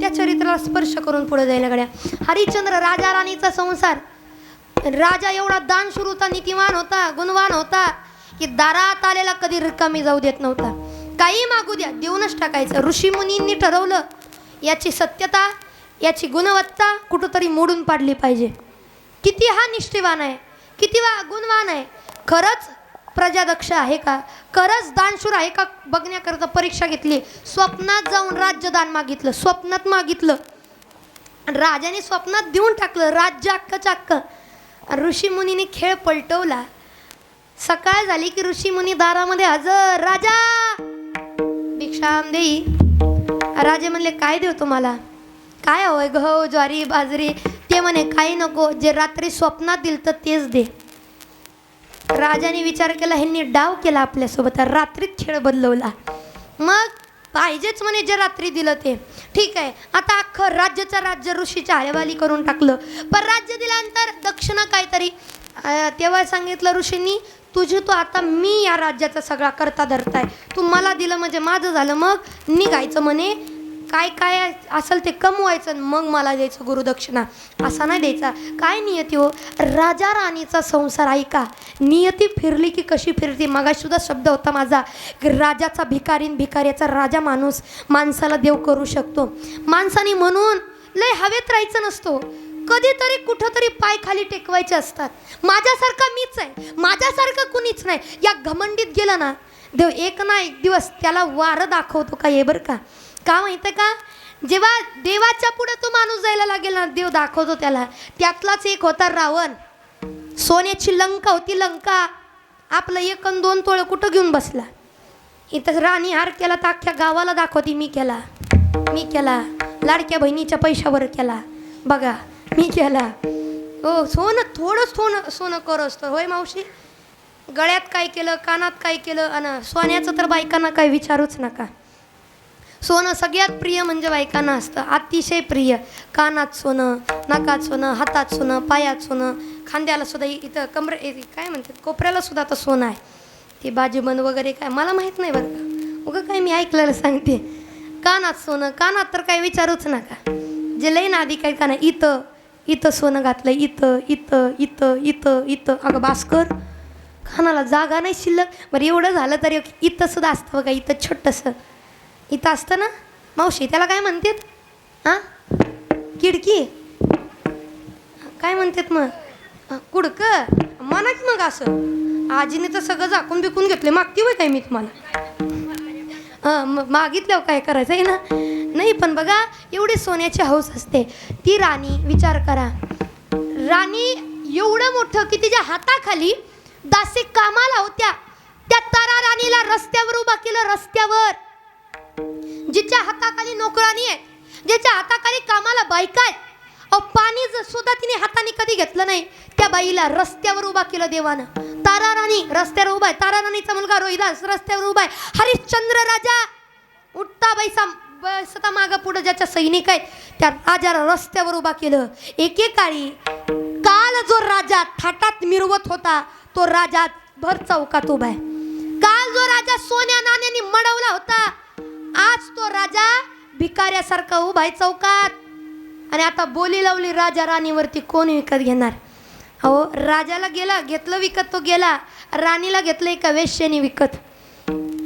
त्या चरित्राला स्पर्श करून पुढे जायला गड्या. हरिश्चंद्र राजा राणीचा संसार. राजा एवढा दानशूर होता, नीतिवान होता, गुणवान होता की दारात आलेला कधी रिकामी जाऊ देत नव्हता. काही मागू द्या देऊनच टाकायचं. ऋषी मुनींनी ठरवलं याची सत्यता, याची गुणवत्ता कुठंतरी मोडून पाडली पाहिजे. किती हा निष्ठेवान आहे, किती गुणवान आहे, खरंच प्रजादक्ष आहे का, खरंच दानशूर आहे का बघण्याकरता परीक्षा घेतली. स्वप्नात जाऊन राज्यदान मागितलं, स्वप्नात मागितलं, राजाने स्वप्नात देऊन टाकलं राज्य अख्खच्या अख्ख. ऋषीमुनीने खेळ पलटवला. सकाळ झाली की ऋषीमुनी दारामध्ये हजर. राजा भिक्षाम देई. राजे म्हणले काय देऊ तुम्हाला, काय हवंय, गहू ज्वारी बाजरी. ते म्हणे काही नको, जे रात्री स्वप्नात दिलं तर तेच दे. राजाने विचार केला, ह्यांनी डाव केला आपल्यासोबत, रात्रीत खेळ बदलवला. मग पाहिजेच म्हणे जे रात्री दिलं ते. ठीक आहे, आता अख्खं राज्याचं राज्य ऋषीच्या हरेवाली करून टाकलं. पण राज्य दिल्यानंतर दक्षिणा काहीतरी. तेव्हा सांगितलं ऋषींनी, तुझी तू आता मी या राज्याचा सगळा करता धरताय, तू मला दिलं म्हणजे माझं झालं. मग निघायचं म्हणे, काय काय असेल ते कमवायचं, मग मला द्यायचं गुरुदक्षिणा. असा नाही द्यायचा. काय नियती हो, राजा राणीचा संसार ऐका. नियती फिरली की कशी फिरते. मगाशी सुद्धा शब्द होता माझा की राजाचा भिकारीन भिकाऱ्याचा राजा माणूस माणसाला देव करू शकतो. माणसाने म्हणून लय हवेत राहायचं नसतो, कधीतरी कुठंतरी पाय खाली टेकवायचे असतात. माझ्यासारखा मीच आहे, माझ्यासारखं कुणीच नाही. या घमंडीत गेला ना देव एक ना एक दिवस त्याला वारं दाखवतो का हे बरं का. का माहिती का, जेव्हा देवाच्या पुढे तो माणूस जायला लागेल ना देव दाखवतो त्याला. त्यातलाच एक होता रावण. सोन्याची लंका होती, लंका. आपलं 1 अन् 2 तोळं कुठं घेऊन बसला. इथं राणी हार केला तर अख्ख्या गावाला दाखवती मी केला, मी केला. लाडक्या बहिणीच्या पैशावर केला, बघा मी केला. हो सोनं, थोडं सोनं कर असतं होय मावशी. गळ्यात काय केलं, कानात काय केलं. आणि सोन्याचं तर बायकांना काय विचारूच नका. सोनं सगळ्यात प्रिय म्हणजे बायकांना असतं, अतिशय प्रिय. कानात सोनं, नाकात सोनं, हातात सोनं, पायात सोनं, खांद्याला सुद्धा, इथं काय म्हणतात कोपऱ्याला सुद्धा आता सोनं आहे. ते बाजूबंद वगैरे काय मला माहीत नाही बरं का, उगं काय मी ऐकलेलं सांगते. कानात सोनं, कानात तर काय विचारूच नका. जे लई नादी काय काना, इथं इथं सोनं घातलं, इथं इथं इथं इथं इथं. अगं भास्कर, कानाला जागा नाही शिल्लक. बरं एवढं झालं तरी इथं सुद्धा असतं बघा, इथं छोटंसं इथं असतं ना मावशी, त्याला काय म्हणतात हां, खिडकी काय म्हणतात मग, कुडकं म्हणत. मग असं आजीने तर सगळं झाकून बिकून घेतले. मागती होय काय मी तुम्हाला, हां मागितल्यावर काय करायचं आहे ना. नाही पण बघा एवढी सोन्याची हौस असते. ती राणी विचार करा, राणी एवढं मोठं की तिच्या हाताखाली दासी कामाला होत्या. त्या तारा राणीला रस्त्यावर उभा केलं, रस्त्यावर. जिच्या हाताखाली नोकरानी आहे, ज्याच्या हाताखाली कामाला बायका आहेत. पाणी सुद्धा तिने हाताने कधी घेतलं नाही. त्या बाईला रस्त्यावर उभा केलं देवानं. तारा राणी रस्त्यावर उभा आहे. तारा राणीचा मुलगा रोहिदास रस्त्यावर उभा आहे. हरिश्चंद्र राजा उठता बैसता मागं पुढं ज्याच्या सैनिक आहेत त्या राजाला रस्त्यावर उभा केलं. एकेकाळी काल जो राजा थाटात मिरवत होता तो राजा भर चौकात उभा आहे. काल जो राजा सोन्या नाण्याने मडवला होता आज तो राजा भिकाऱ्यासारखा उभा आहे चौकात. आणि आता बोली लावली राजा राणीवरती, कोण विकत घेणार. अहो राजाला गेला, घेतलं विकत, तो गेला. राणीला घेतलं एका वेश्याने विकत.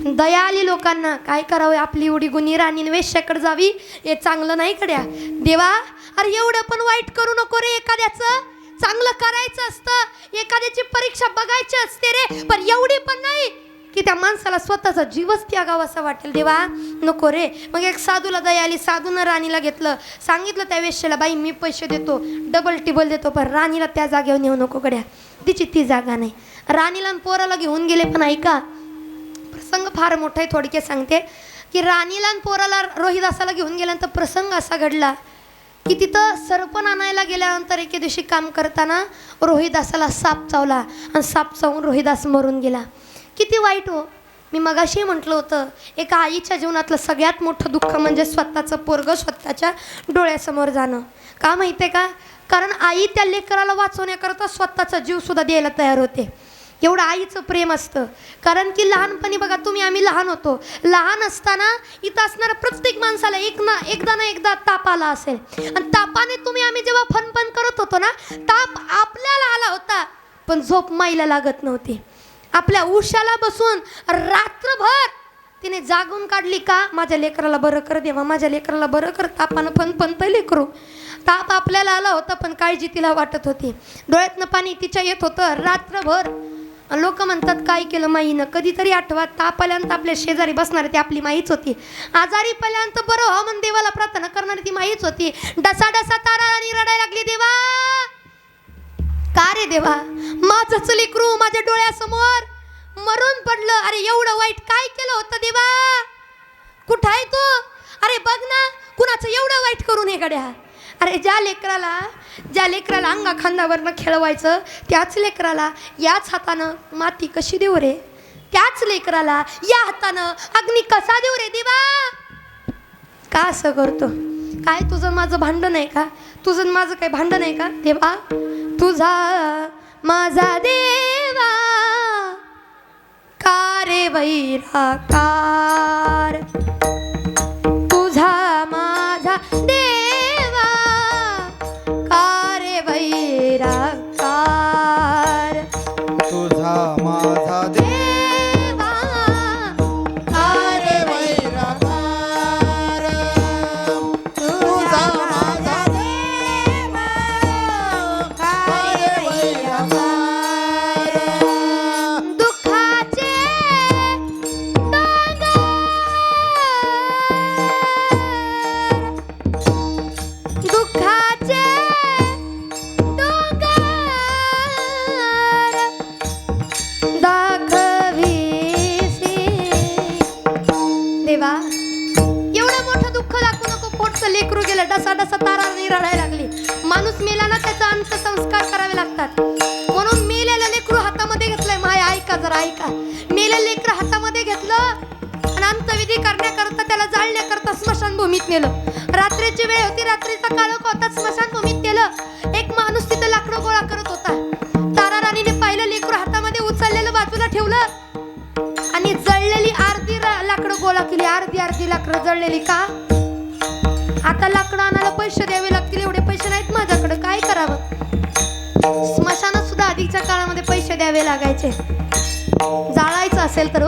दया आली लोकांना, काय करावं, आपली एवढी गुणी राणी वेश्याकडे जावी हे चांगलं नाही कड्या. देवा अरे एवढं पण वाईट करू नको रे. एखाद्याचं चांगलं करायचं असतं, एखाद्याची परीक्षा बघायची असते रे, पण एवढी पण नाही की त्या माणसाला स्वतःचा जीवच त्यागावा असं वाटेल. देवा नको रे. मग एक साधूला दया आली, साधूनं राणीला घेतलं. सांगितलं त्या वेश्याला, बाई मी पैसे देतो, डबल टिबल देतो, पण राणीला त्या जागेवर नेऊ नको गड्या, तिची ती जागा नाही. राणीला पोराला घेऊन गेले. पण ऐका प्रसंग फार मोठा आहे, थोडक्यात सांगते की राणीला पोराला रोहिदासाला घेऊन गेल्यानंतर प्रसंग असा घडला की तिथं सरपण आणायला गेल्यानंतर एके दिवशी काम करताना रोहिदासाला साप चावला आणि साप चावून रोहिदास मरून गेला. किती वाईट हो. मी मगाशी म्हटलं होतं, एका आईच्या जीवनातलं सगळ्यात मोठं दुःख म्हणजे स्वतःचं पोरगं स्वतःच्या डोळ्यासमोर जाणं. का माहिती आहे का? कारण आई त्या लेकराला वाचवण्याकरता स्वतःचा जीवसुद्धा द्यायला तयार होते. एवढं आईचं प्रेम असतं. कारण की लहानपणी बघा तुम्ही, आम्ही लहान होतो, लहान असताना इथं असणाऱ्या प्रत्येक माणसाला एकदा ना एकदा ताप आला असेल. आणि तापाने आम्ही जेव्हा फनफन करत होतो ना, ताप आपल्याला आला होता, पण झोप माईला लागत नव्हती. आपल्या उशाला बसून रात्रभर तिने जागून काढली. का? माझ्या लेकराला बरं कर देवा, माझ्या लेकराला बरं कर. तापानं फनफनतंय लेकरू. ताप आपल्याला आला होता, पण काळजी तिला वाटत होती. डोळ्यातनं पाणी तिच्या येत होतं रात्रभर. लोक म्हणतात काय केलं माईनं? कधीतरी आठवा, ताप आल्यानंतर आपल्या शेजारी बसणारी ती आपली माईच होती. आजारी पडल्यानंतर बरं हो म्हणून देवाला प्रार्थना करणारी ती माईच होती. डसा डसा तारा आणि रडायला लागली, देवा का रे देवा, माझंच लेकरू माझ्या डोळ्यासमोर मरून पडलं. अरे एवढं वाईट काय केलं होतं देवा? कुठं आहे तू? अरे बघ ना, कुणाचं एवढं वाईट करून हे गड्या. अरे ज्या लेकराला अंगा खांद्यावरनं खेळवायचं, त्याच लेकराला याच हातानं माती कशी देऊ रे? त्याच लेकराला या हातानं अग्नी कसा देऊ रे देवा? का असं करतो? काय तुझं माझं भांडण आहे का? तुझं माझं काही भांडण आहे का? देवा तुझा माझा देवा का रे वैराकार, तुझा माझा देवा का रे वैराकार, तुझा माझा देवा का रे वैराकार, तुझा माझा देवा काय वैराकार. दुःखाचे दुःखाचे डोंगर दाखवीसी. देवा एवढं मोठं दुःख दाखवू नको. पोटचं लेकरू गेलं, डसा डसा तारांनी रडायला लागली. माणूस मेला ना, त्याचा अंत्यसंस्कार करावे लागतात. म्हणून मेलेलं लेकरू हातामध्ये घेतलंय. माया ऐका जरा ऐका. मेलेलं लेकरू हातामध्ये घेतलं आणि अंत्यविधी करण्याकरता त्याला जाळण्याकरता स्मशानभूमीत नेलं. रात्रीची वेळ होती, रात्रीचा काळोख होता. स्मशानभूमीत नेलं. एक माणूस तिथं लाकडं गोळा करत होता. तारा राणीने पाहिलं, लेकरू हातामध्ये उचललेलं बाजूला ठेवलं आणि जळलेली अर्धी लाकडं गोळा केली. अर्धी लाकडं जळलेली. का? आता लाकडं आणायला पैसे द्यावे लागतील, एवढे पैसे नाहीत माझ्याकडे, काय करावं? स्मशानात सुद्धा आधीच्या काळामध्ये पैसे द्यावे लागायचे जाळायचं असेल तर.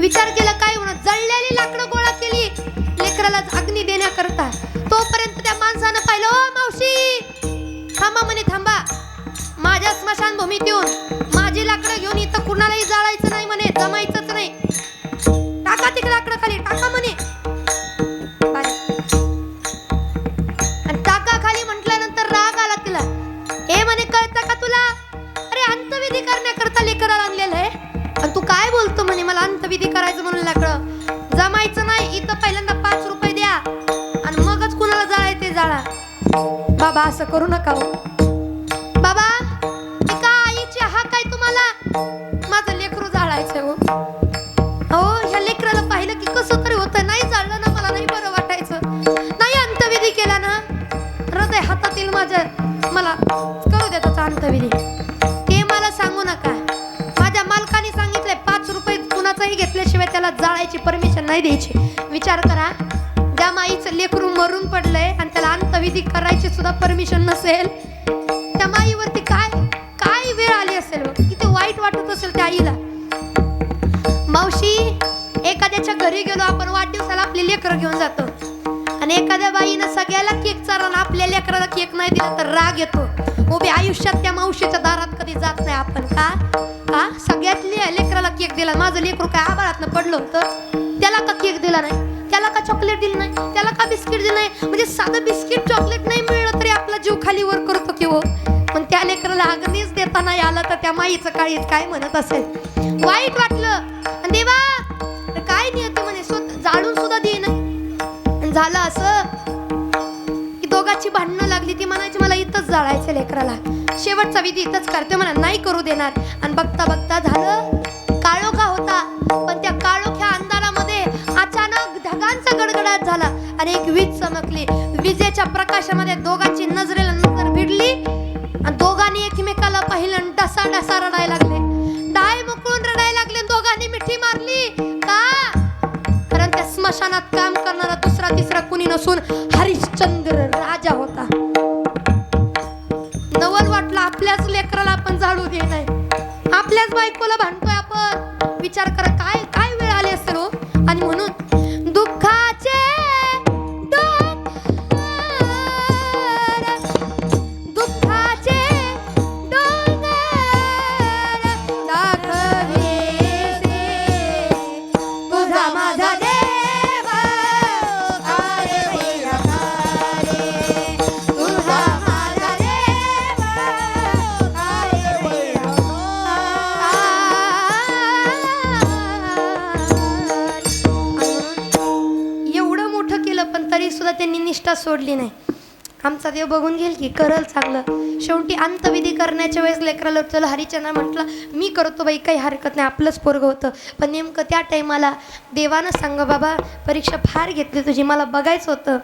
विचार केला काय होणार? जळलेली लाकडं गोळा केली लेकराला अग्नी देण्याकरता. तोपर्यंत त्या माणसानं पाहिलं, ओ मावशी थांबा म्हणे, थांबा. माझ्या स्मशानभूमीत येऊन माझी लाकडं घेऊन इथं कुणालाही जाळायचं नाही म्हणे, जमायचंच नाही. टाका तिकडे लाकडं खाली, टाका म्हणे. आणि टाका खाली म्हटल्यानंतर राग आला तिला. हे म्हणे कळतं का तुला? अरे अंतविधी करण्याकरता लेकराला आणलेलं आहे आणि तू काय बोलतो म्हणे मला अंतविधी करायचं म्हणून लाकडं जमायचं नाही. इथं पहिल्यांदा 5 रुपये द्या आणि मगच कुणाला जाळायचं ते जाळा. बाबा असं करू नका हो. बाबा एका आईची हाक आहे तुम्हाला, माझं लेकरू जाळायचं हो. अहो ह्या लेकराला पाहिलं की कसं तरी होतं. नाही जाळलं ना, मला नाही बरं वाटायचं. नाही अंतविधी केला ना, हृदय हातातील माझ्या मला करू दे त्याचा अंतविधी. ते मला सांगू नका. माझ्या मालकाने सांगितलंय 5 रुपये कुणाचाही घेतल्याशिवाय त्याला जाळायची परमिशन नाही द्यायची. विचार करा, त्या माईचं लेकरू मरून पडलंय आणि त्याला अंतविधी करायची सुद्धा परमिशन नसेल. त्या माईवरती काय काय वेळ आली असेल, किती वाईट वाटत असेल त्या आईला. मावशी एखाद्याच्या घरी गेलो आपण, वाढदिवसाला आपले लेकरं घेऊन जातो आणि एखाद्या बाईनं सगळ्याला केक चालवला, आपल्या लेकराला केक नाही दिला तर राग येतो. उभे आयुष्यात त्या मावशीच्या दारात कधी जात नाही आपण. का? सगळ्यातल्या लेकराला केक दिला. माझं लेकरू काय आबाळातनं पडलं होतं, त्याला का केक दिला नाही, त्याला का चॉकलेट दिलं नाही, त्याला का बिस्किट दिलं नाही? म्हणजे साधं बिस्किट चॉकलेट नाही मिळलं तरी आपला जीव खाली वर करतो की हो. पण त्या लेकराला अग्नीच देता नाही आला तर त्या माईचं काळीच काय म्हणत असेल. वाईट वाटलं. देवा काय नियती म्हणे, जाळून सुद्धा दे नाही. झालं असं की दोघांची भांडणं लागली. ती म्हणायची मला इथंच जाळायचं लेकराला, शेवटचा विधी इथंच करते म्हणा, नाही करू देणार. आणि बघता बघता झालं, काळोखा होता पण कडकडाट झाला आणि एक वीज चमकली. विजेच्या प्रकाशामध्ये दोघांची नजरेला नजर भिडली आणि दोघांनी एकमेकाला पाहिलं आणि डसा डसा रडायला लागले. डाय मुकळून रडायला लागले. दोघांनी मिठी मारली. का? कारण त्या स्मशानात काम करणारा दुसरा तिसरा कुणी नसून हरिश्चंद्र राजा होता. नवल वाटलं आपल्याच लेकराला आपण झाडू दे नाही, आपल्याच बायकोला भांडतोय आपण. विचार करा काय काय वेळ आली असेल हो. आणि म्हणून दुःखाचे दुःखाचे डोंगर दाखविसे तुझा माझा देव अरे वैरा रे तुझा माझा देव अरे वैरा एवढं मोठं केलं पण तरी सुद्धा त्यांनी निष्ठा सोडली नाही. आमचा देव बघून घेईल की करल चांगलं. शेवटी अंतविधी करण्याच्या वेळेस लेकराला चला हरिचंद्र म्हटलं मी करतो बाई, काही हरकत नाही, आपलंच पोरगं होतं. पण नेमकं त्या टायमाला देवानं सांग बाबा परीक्षा फार घेतली तुझी, मला बघायचं होतं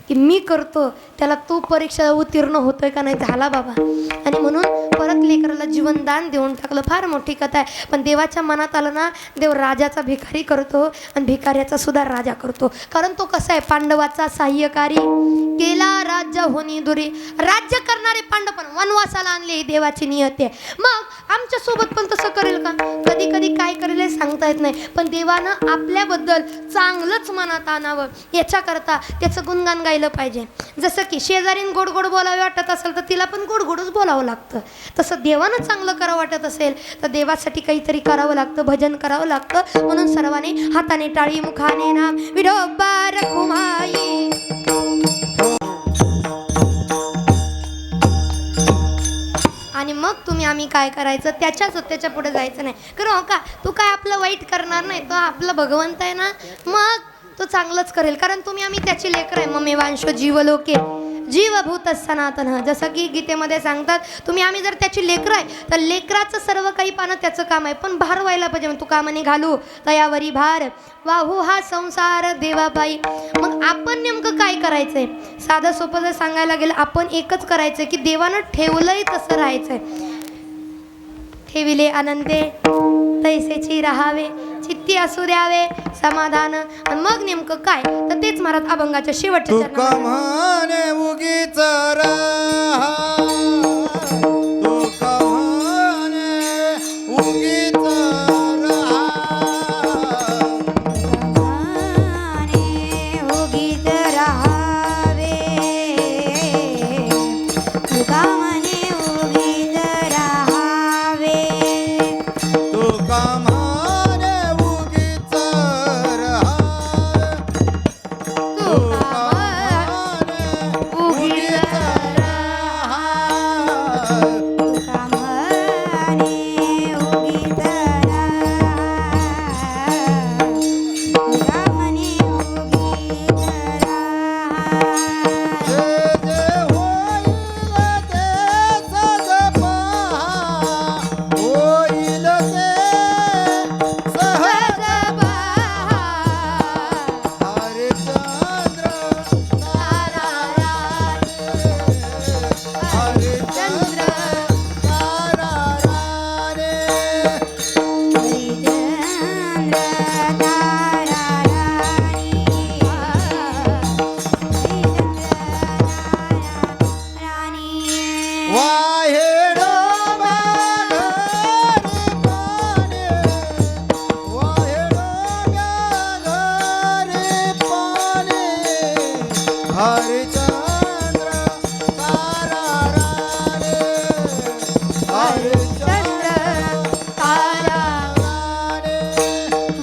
की मी करतो त्याला तो परीक्षा उत्तीर्ण होतोय का नाही. झाला बाबा. आणि म्हणून परत लेकराला जीवनदान देऊन टाकलं. फार मोठी कथा आहे. पण देवाच्या मनात आलं ना, देव राजाचा भिकारी करतो आणि भिकाऱ्याचा सुद्धा राजा करतो. कारण तो कसा आहे, पांडवाचा सहाय्यकारी केला राज्य होणी दुरी. राज्य करणारे पांडव पण वनवासाला आणले, ही देवाची नियती आहे. मग आमच्या सोबत पण तसं करेल का? कधी कधी काय करेल हे सांगता येत नाही. पण देवानं आपल्याबद्दल चांगलंच मनात आणावं याच्याकरता त्याचं गुणगान गायलं पाहिजे. जसं की शेजारीन गोड गोड बोलावे वाटत असेल तर तिला पण गोड गोडच बोलावं लागतं. तसं देवानं चांगलं करावं वाटत असेल तर देवासाठी काहीतरी करावं लागतं, भजन करावं लागतं. म्हणून सर्वांनी हाताने टाळी मुखाने नाम विठोबा रखुमाई. आणि मग तुम्ही आम्ही काय करायचं, त्याच्या पुढे जायचं नाही. कारण हो का तू काय आपलं वाईट करणार नाही, तो आपला भगवंत आहे ना, मग तो चांगलंच करेल. कारण तुम्ही आम्ही त्याची लेकर आहे. ममेवांशो जीवलोके जीवभूत सनातन. जसं की गीतेमध्ये सांगतात तुम्ही आम्ही जर त्याची लेकर आहे तर लेकराचं सर्व काही पानं त्याचं काम आहे. पण भार व्हायला पाहिजे. तू कामाने घालू तयावरी भार वाहू हा संसार देवाबाई. मग आपण नेमकं काय करायचंय? साधं सोपं जर सांगायला गेलं आपण एकच करायचंय की देवानं ठेवलंय तसं राहायचंय. ठेविले आनंदे तैसेची राहावे, चित्ती असू द्यावे समाधान. आणि मग नेमकं काय तर तेच महाराज अभंगाच्या शेवटच्या तुका चरणामध्ये म्हणे उगीच राहा, तुका म्हणे उगीच राहा. उगीच राहावे तुका म्हणे उगीच राहावे तुका म्हणे उगीच राहा, तुका म्हणे उगीच राहा. तुका म्हणे उगीच राहा तुका म्हणे उगीच राहा. जे जे होईल ते सहज पहा, होईल ते सहज पहा. हरिचंद्र तारा राणे, हरिचंद्र तारा राणे. हरिचंद्र तारा राणी वाहेडो माघारी पाने, वाहेडो माघारी पाने. हरिचंद्र तारा राणे, हरिचंद्र तारा राणे.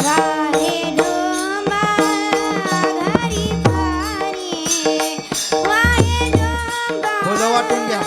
वाहे डोंबा घरी पाणी वाहे डोंबा फुलं वाटून घ्या.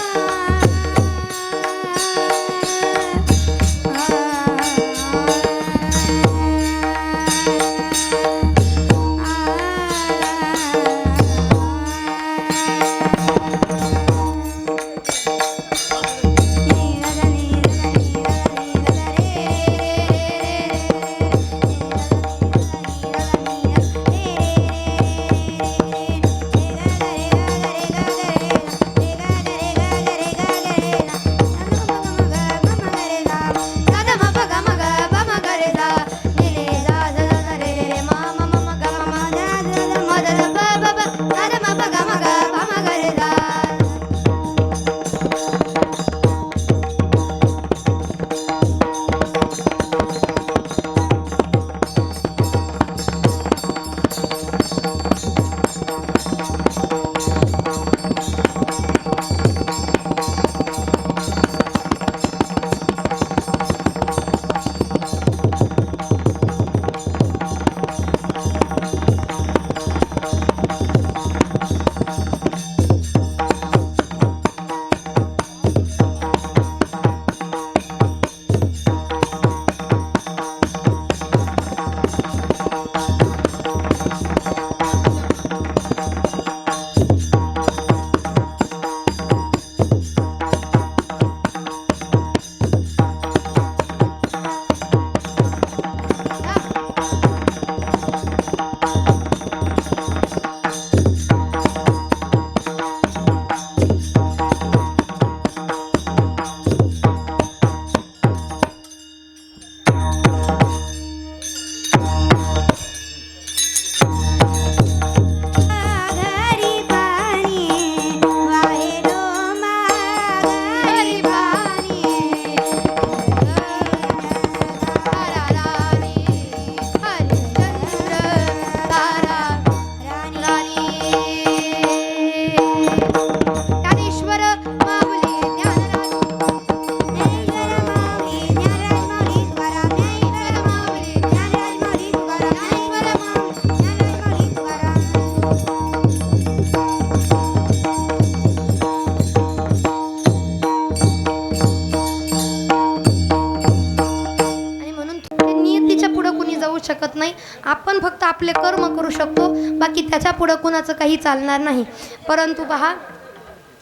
नाही. आपण फक्त आपले कर्म करू शकतो, बाकी त्याच्या पुढं कुणाचं काही चालणार नाही. परंतु पहा,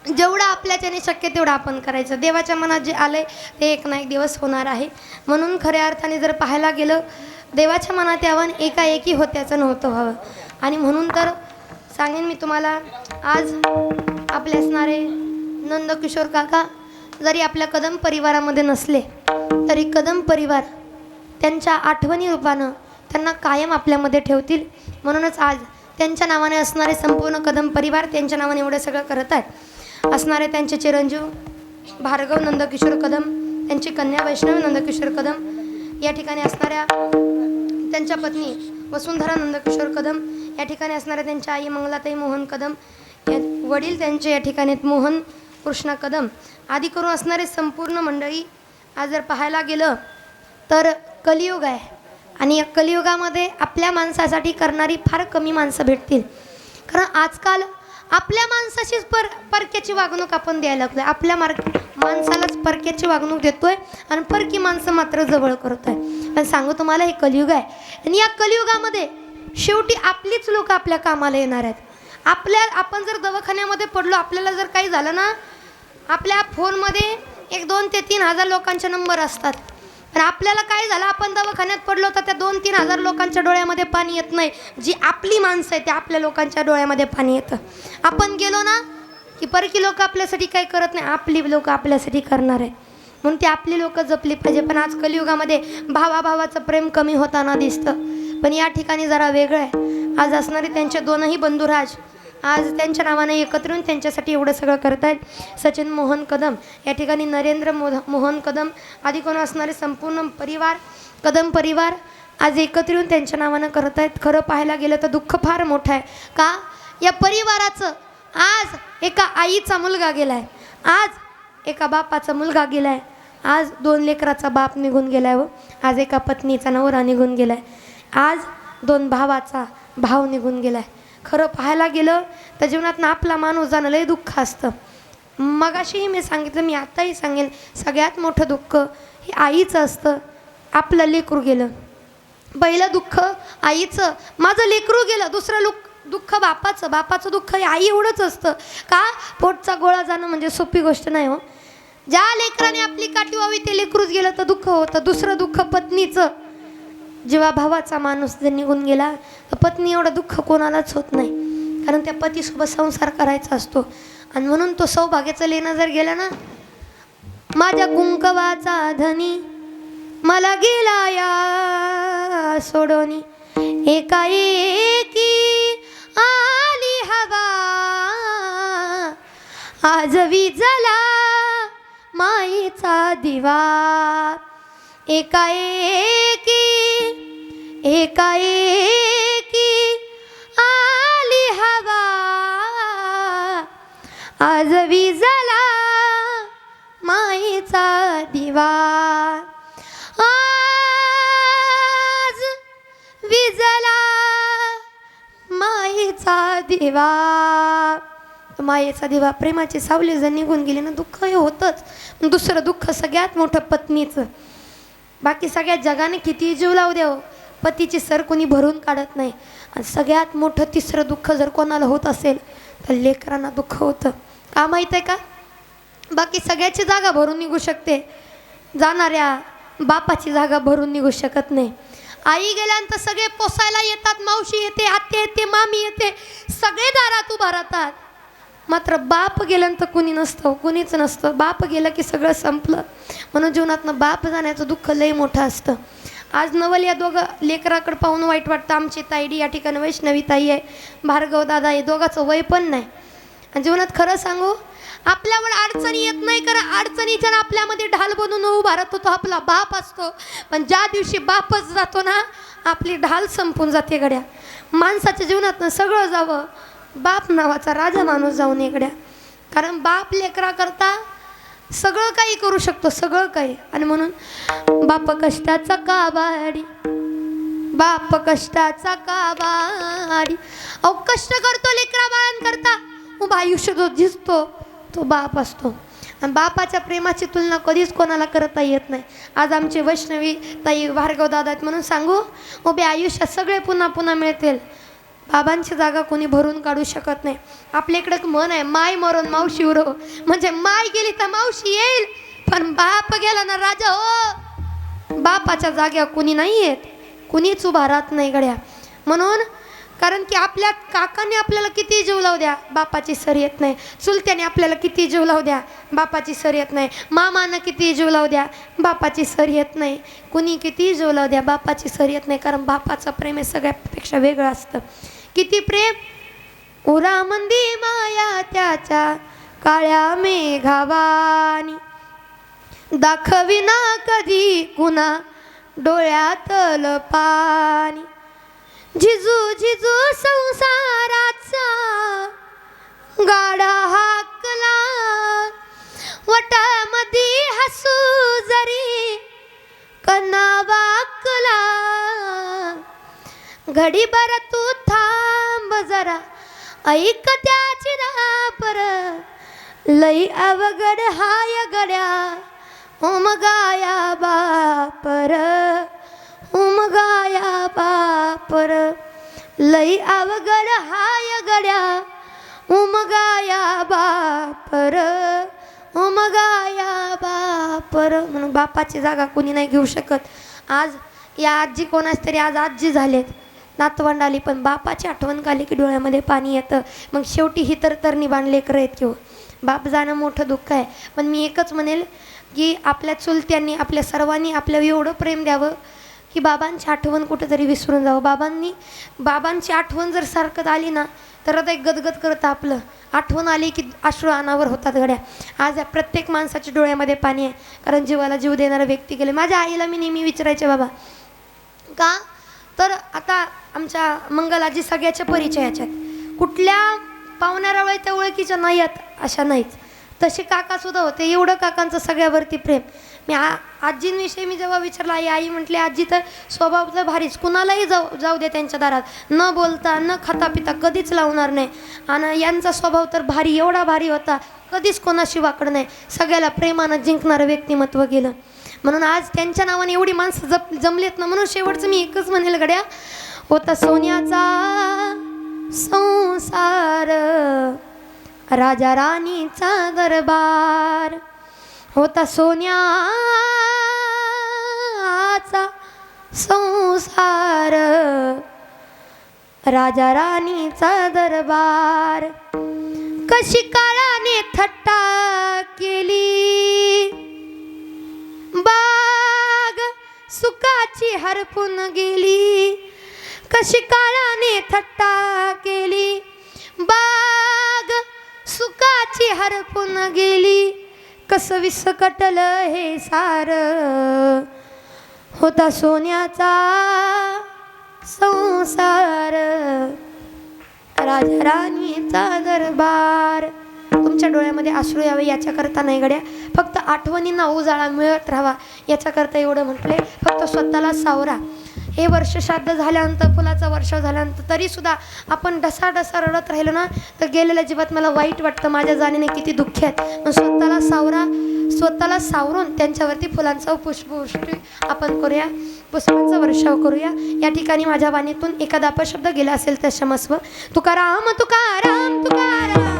जेवढं आपल्याच्याने शक्य तेवढं आपण करायचं. देवाच्या मनात जे आलंय ते एक ना एक दिवस होणार आहे. म्हणून खऱ्या अर्थाने जर पाहायला गेलं, देवाच्या मनात यावं एकाएकी होत्याचं नव्हतं व्हावं. आणि म्हणून तर सांगेन मी तुम्हाला, आज आपले असणारे नंदकिशोर काका जरी आपल्या कदम परिवारामध्ये नसले तरी कदम परिवार त्यांच्या आठवणी रूपानं त्यांना कायम आपल्यामध्ये ठेवतील. म्हणूनच आज त्यांच्या नावाने असणारे संपूर्ण कदम परिवार त्यांच्या नावाने एवढं सगळं करत आहेत. असणारे त्यांचे चिरंजीव भार्गव नंदकिशोर कदम, त्यांची कन्या वैष्णवी नंदकिशोर कदम, या ठिकाणी असणाऱ्या त्यांच्या पत्नी वसुंधरा नंदकिशोर कदम, या ठिकाणी असणाऱ्या त्यांच्या आई मंगलाताई मोहन कदम, वडील त्यांचे या ठिकाणी मोहन कृष्णा कदम, आदी करून असणारे संपूर्ण मंडळी. आज जर पाहायला गेलं तर कलियुग आहे आणि या कलियुगामध्ये आपल्या माणसासाठी करणारी फार कमी माणसं भेटतील. कारण आजकाल आपल्या माणसाशीच परक्याची वागणूक आपण द्यायला लागलोय. आपल्या माणसालाच परक्याची वागणूक देतोय आणि परकी माणसं मात्र जवळ करतोय. पण सांगू तुम्हाला, हे कलियुग आहे आणि या कलियुगामध्ये शेवटी आपलीच लोक आपल्या कामाला येणार आहेत. आपण जर दवाखान्यामध्ये पडलो, आपल्याला जर काही झालं ना, आपल्या फोनमध्ये 1, 2 ते 3 हजार लोकांचे नंबर असतात. आणि आपल्याला काय झालं, आपण दवाखान्यात पडलो तर त्या 2-3 हजार लोकांच्या डोळ्यामध्ये पाणी येत नाही. जी आपली माणसं आहे त्या आपल्या लोकांच्या डोळ्यामध्ये पाणी येतं. आपण गेलो ना की परकी लोक आपल्यासाठी काही करत नाही, आपली लोक आपल्यासाठी करणार आहे. म्हणून ती आपली लोक जपली पाहिजे. पण आज कलियुगामध्ये भावाभावाचं प्रेम कमी होताना दिसतं. पण या ठिकाणी जरा वेगळं आहे. आज असणारे त्यांचे दोनही बंधुराज आज त्यांच्या नावाने एकत्र येऊन त्यांच्यासाठी एवढं सगळं करत आहेत. सचिन मोहन कदम, या ठिकाणी नरेंद्र मोहन कदम, आदी कोण असणारे संपूर्ण परिवार कदम परिवार आज एकत्र येऊन त्यांच्या नावानं करत आहेत. खरं पाहायला गेलं तर दुःख फार मोठं आहे. का? या परिवाराचं आज एका आईचा मुलगा गेला आहे, आज एका बापाचा मुलगा गेला आहे, आज 2 लेकराचा बाप निघून गेला आहे, आज एका पत्नीचा नवरा निघून गेला आहे, आज 2 भावाचा भाव निघून गेला आहे. खरं पाहायला गेलं तर जीवनात आपला माणूस जाणं लय दुःख असतं. मगाशीही मी सांगितलं, मी आत्ताही सांगेन, सगळ्यात मोठं दुःख हे आईचं असतं. आपलं लेकरू गेलं, पहिलं दुःख आईचं, माझं लेकरू गेलं. दुसरं दुःख बापाचं दुःख हे आई एवढंच असतं. का? पोटचा गोळा जाणं म्हणजे सोपी गोष्ट नाही हो. ज्या लेकराने आपली काठी व्हावी ते लेकरूच गेलं तर दुःख होतं. दुसरं दुःख पत्नीचं, जेव्हा भावाचा माणूस जर निघून गेला तर पत्नी एवढं दुःख कोणालाच होत नाही, कारण त्या पतीसोबत संसार करायचा असतो. आणि म्हणून तो सौभाग्याचं लेणं जर गेलं ना, माझ्या कुंकवाचा धनी मला गेला या सोडोनी, एकाएकी आली हवा, आज विझला माईचा दिवा, एकाएकी आली हवा, आज विझला माईचा दिवा, आज विझला माईचा दिवा. मायेचा दिवा, प्रेमाची सावली जर निघून गेली ना, दुःख हे होतंच. दुसरं दुःख सगळ्यात मोठं पत्नीचं. बाकी सगळ्या जगाने किती जीव लावू द्यावं, पतीची सर कोणी भरून काढत नाही. आणि सगळ्यात मोठं तिसरं दुःख जर कोणाला होत असेल तर लेकरांना दुःख होतं. का माहीत आहे का? बाकी सगळ्याची जागा भरून निघू शकते, जाणाऱ्या बापाची जागा भरून निघू शकत नाही. आई गेल्यानंतर सगळे पोसायला येतात, मावशी येते, आत्या येते, मामी येते, सगळे दारात उभा राहतात. मात्र बाप गेल्यानंतर कुणी नसतं, कुणीच नसतं. बाप गेलं की सगळं संपलं. म्हणून जीवनातनं बाप जाण्याचं दुःख लई मोठं असतं. आज नवल या दोघं लेकराकडे पाहून वाईट वाटतं. आमची ताईडी या ठिकाणी वैष्णवी ताई आहे, भार्गव दादा आहे, दोघाचं वय पण नाही. आणि जीवनात खरं सांगू, आपल्यावर अडचणी येत नाही, कारण अडचणीच्या आपल्यामध्ये ढाल बनून उभा राहतो तो आपला बाप असतो. पण ज्या दिवशी बापच जातो ना, आपली ढाल संपून जाते गड्या. माणसाच्या जीवनातनं सगळं जावं, बाप नावाचा राजा माणूस जाऊन गड्या. कारण बाप लेकरा करता सगळं काही करू शकतो, सगळं काही. आणि म्हणून बाप कष्टाचा काबाडी, बाप कष्टाचा काबाडी, अहो कष्ट करतो लेकरा बाळांकरता, उभा आयुष्य जो झिजतो तो बाप असतो. आणि बापाच्या प्रेमाची तुलना कधीच कोणाला करता येत नाही. आज आमचे वैष्णवी ताई भार्गव दादा आहेत म्हणून सांगू, उभे आयुष्यात सगळे पुन्हा पुन्हा मिळतील. बाबांची जागा कोणी भरून काढू शकत नाही. आपल्या इकडे एक म्हण आहे, माय मरून मावशी उरो. म्हणजे माय गेली तर मावशी येईल, पण बाप गेला ना राजा हो. बापाच्या जाग्या कुणी नाही येत, कुणीच उभा राहत नाही गड्या. म्हणून कारण की आपल्या काकाने आपल्याला किती जीव लावू द्या, बापाची सर येत नाही. चुलत्याने आपल्याला किती जीव लावू द्या, बापाची सर येत नाही. मामानं किती जीव लावू द्या, बापाची सर येत नाही. कुणी किती जीव लावू द्या, बापाची सर येत नाही. कारण बापाचं प्रेम हे सगळ्यापेक्षा वेगळं असतं. किती प्रेम. उरामंदी माया त्याच्या काळ्या मेघावानी, दाखविना कधी कुणा डोळ्यातलं पाणी. झिजू झिजू संसाराचा गाडा हाकला, वटामधी हसू जरी कना वाकला. घडीभर तू थांब जरा, ऐक त्याची रापर, लई अवघड हाय गड्या उमगाया बापर. उमगाया बापर, लई अवघड हाय गड्या उमगाया बापर. उमगाया बापर. म्हणून बापाची जागा कोणी नाही घेऊ शकत. आज या आजी कोणाच तरी आज आजी झालेत, नातवंड आली, पण बापाची आठवण आली की डोळ्यामध्ये पाणी येतं. मग शेवटी ही तर निभान लेकरं आहेत किंवा बाप जाणं मोठं दुःख आहे. पण मी एकच म्हणेल की आपल्या चुलत्यांनी आपल्या सर्वांनी आपल्यावर एवढं प्रेम द्यावं की बाबांची आठवण कुठेतरी विसरून जावं. बाबांची आठवण जर सारखं आली ना तर आता एक गदगद करतं आपलं. आठवण आली की अश्रू अनावर होतात गड्या. आज या प्रत्येक माणसाच्या डोळ्यामध्ये पाणी आहे, कारण जीवाला जीव देणारा व्यक्ती गेले. माझ्या आईला मी नेहमी विचारायचे, बाबा का, तर आता आमच्या मंगलाजी सगळ्याच्या परिचयाच्या आहेत, कुठल्या पाहुण्यारावळ्या ओळखीच्या नाही आहेत अशा नाहीच. तसे काकासुद्धा होते. एवढं काकांचं सगळ्यावरती प्रेम. मी आजींविषयी मी जेव्हा विचारलं, आई म्हटली आजी तर स्वभाव तर भारीच, कुणालाही जाऊ दे त्यांच्या दारात, न बोलता न खाता पिता कधीच लावणार नाही. आणि यांचा स्वभाव तर भारी, एवढा भारी होता, कधीच कोणाशी वाकड नाही. सगळ्याला प्रेमानं जिंकणारं व्यक्तिमत्व गेलं. म्हणून आज त्यांच्या नावाने एवढी माणसं जमलेत ना. म्हणून शेवटचं मी एकच म्हणेल गड्या, होता सोन्याचा संसार, राजा राणीचा दरबार. होता सोन्याचा संसार, राजा राणीचा दरबार. कशी काळाने थट्टा केली, बाग सुखाची हरपून गेली. कशी काळाने थट्टा केली, बाग सुखाची हरपून गेली. कसं विस्कटलं हे सार, होता सोन्याचा संसार, राजा राणीचा दरबार. तुमच्या डोळ्यामध्ये अश्रू यावे याच्याकरता नाही गड्या, फक्त आठवणींना उजाळा मिळत राहावा याच्याकरता एवढं म्हटले. फक्त स्वतःला सावरा. हे वर्ष श्राद्ध झाल्यानंतर, फुलाचा वर्ष झाल्यानंतर तरीसुद्धा आपण डसाडसा रडत राहिलो ना तर गेलेल्या जीवात मला वाईट वाटतं, माझ्या जाणीने किती दुःखी आहेत. पण स्वतःला सावरा. स्वतःला सावरून त्यांच्यावरती फुलांचा पुष्पवृष्टी आपण करूया, पुष्पांचा वर्षाव करूया. या ठिकाणी माझ्या वाणीतून एखादा अपशब्द गेला असेल तर क्षमस्व. तुकाराम तुकाराम तुकाराम.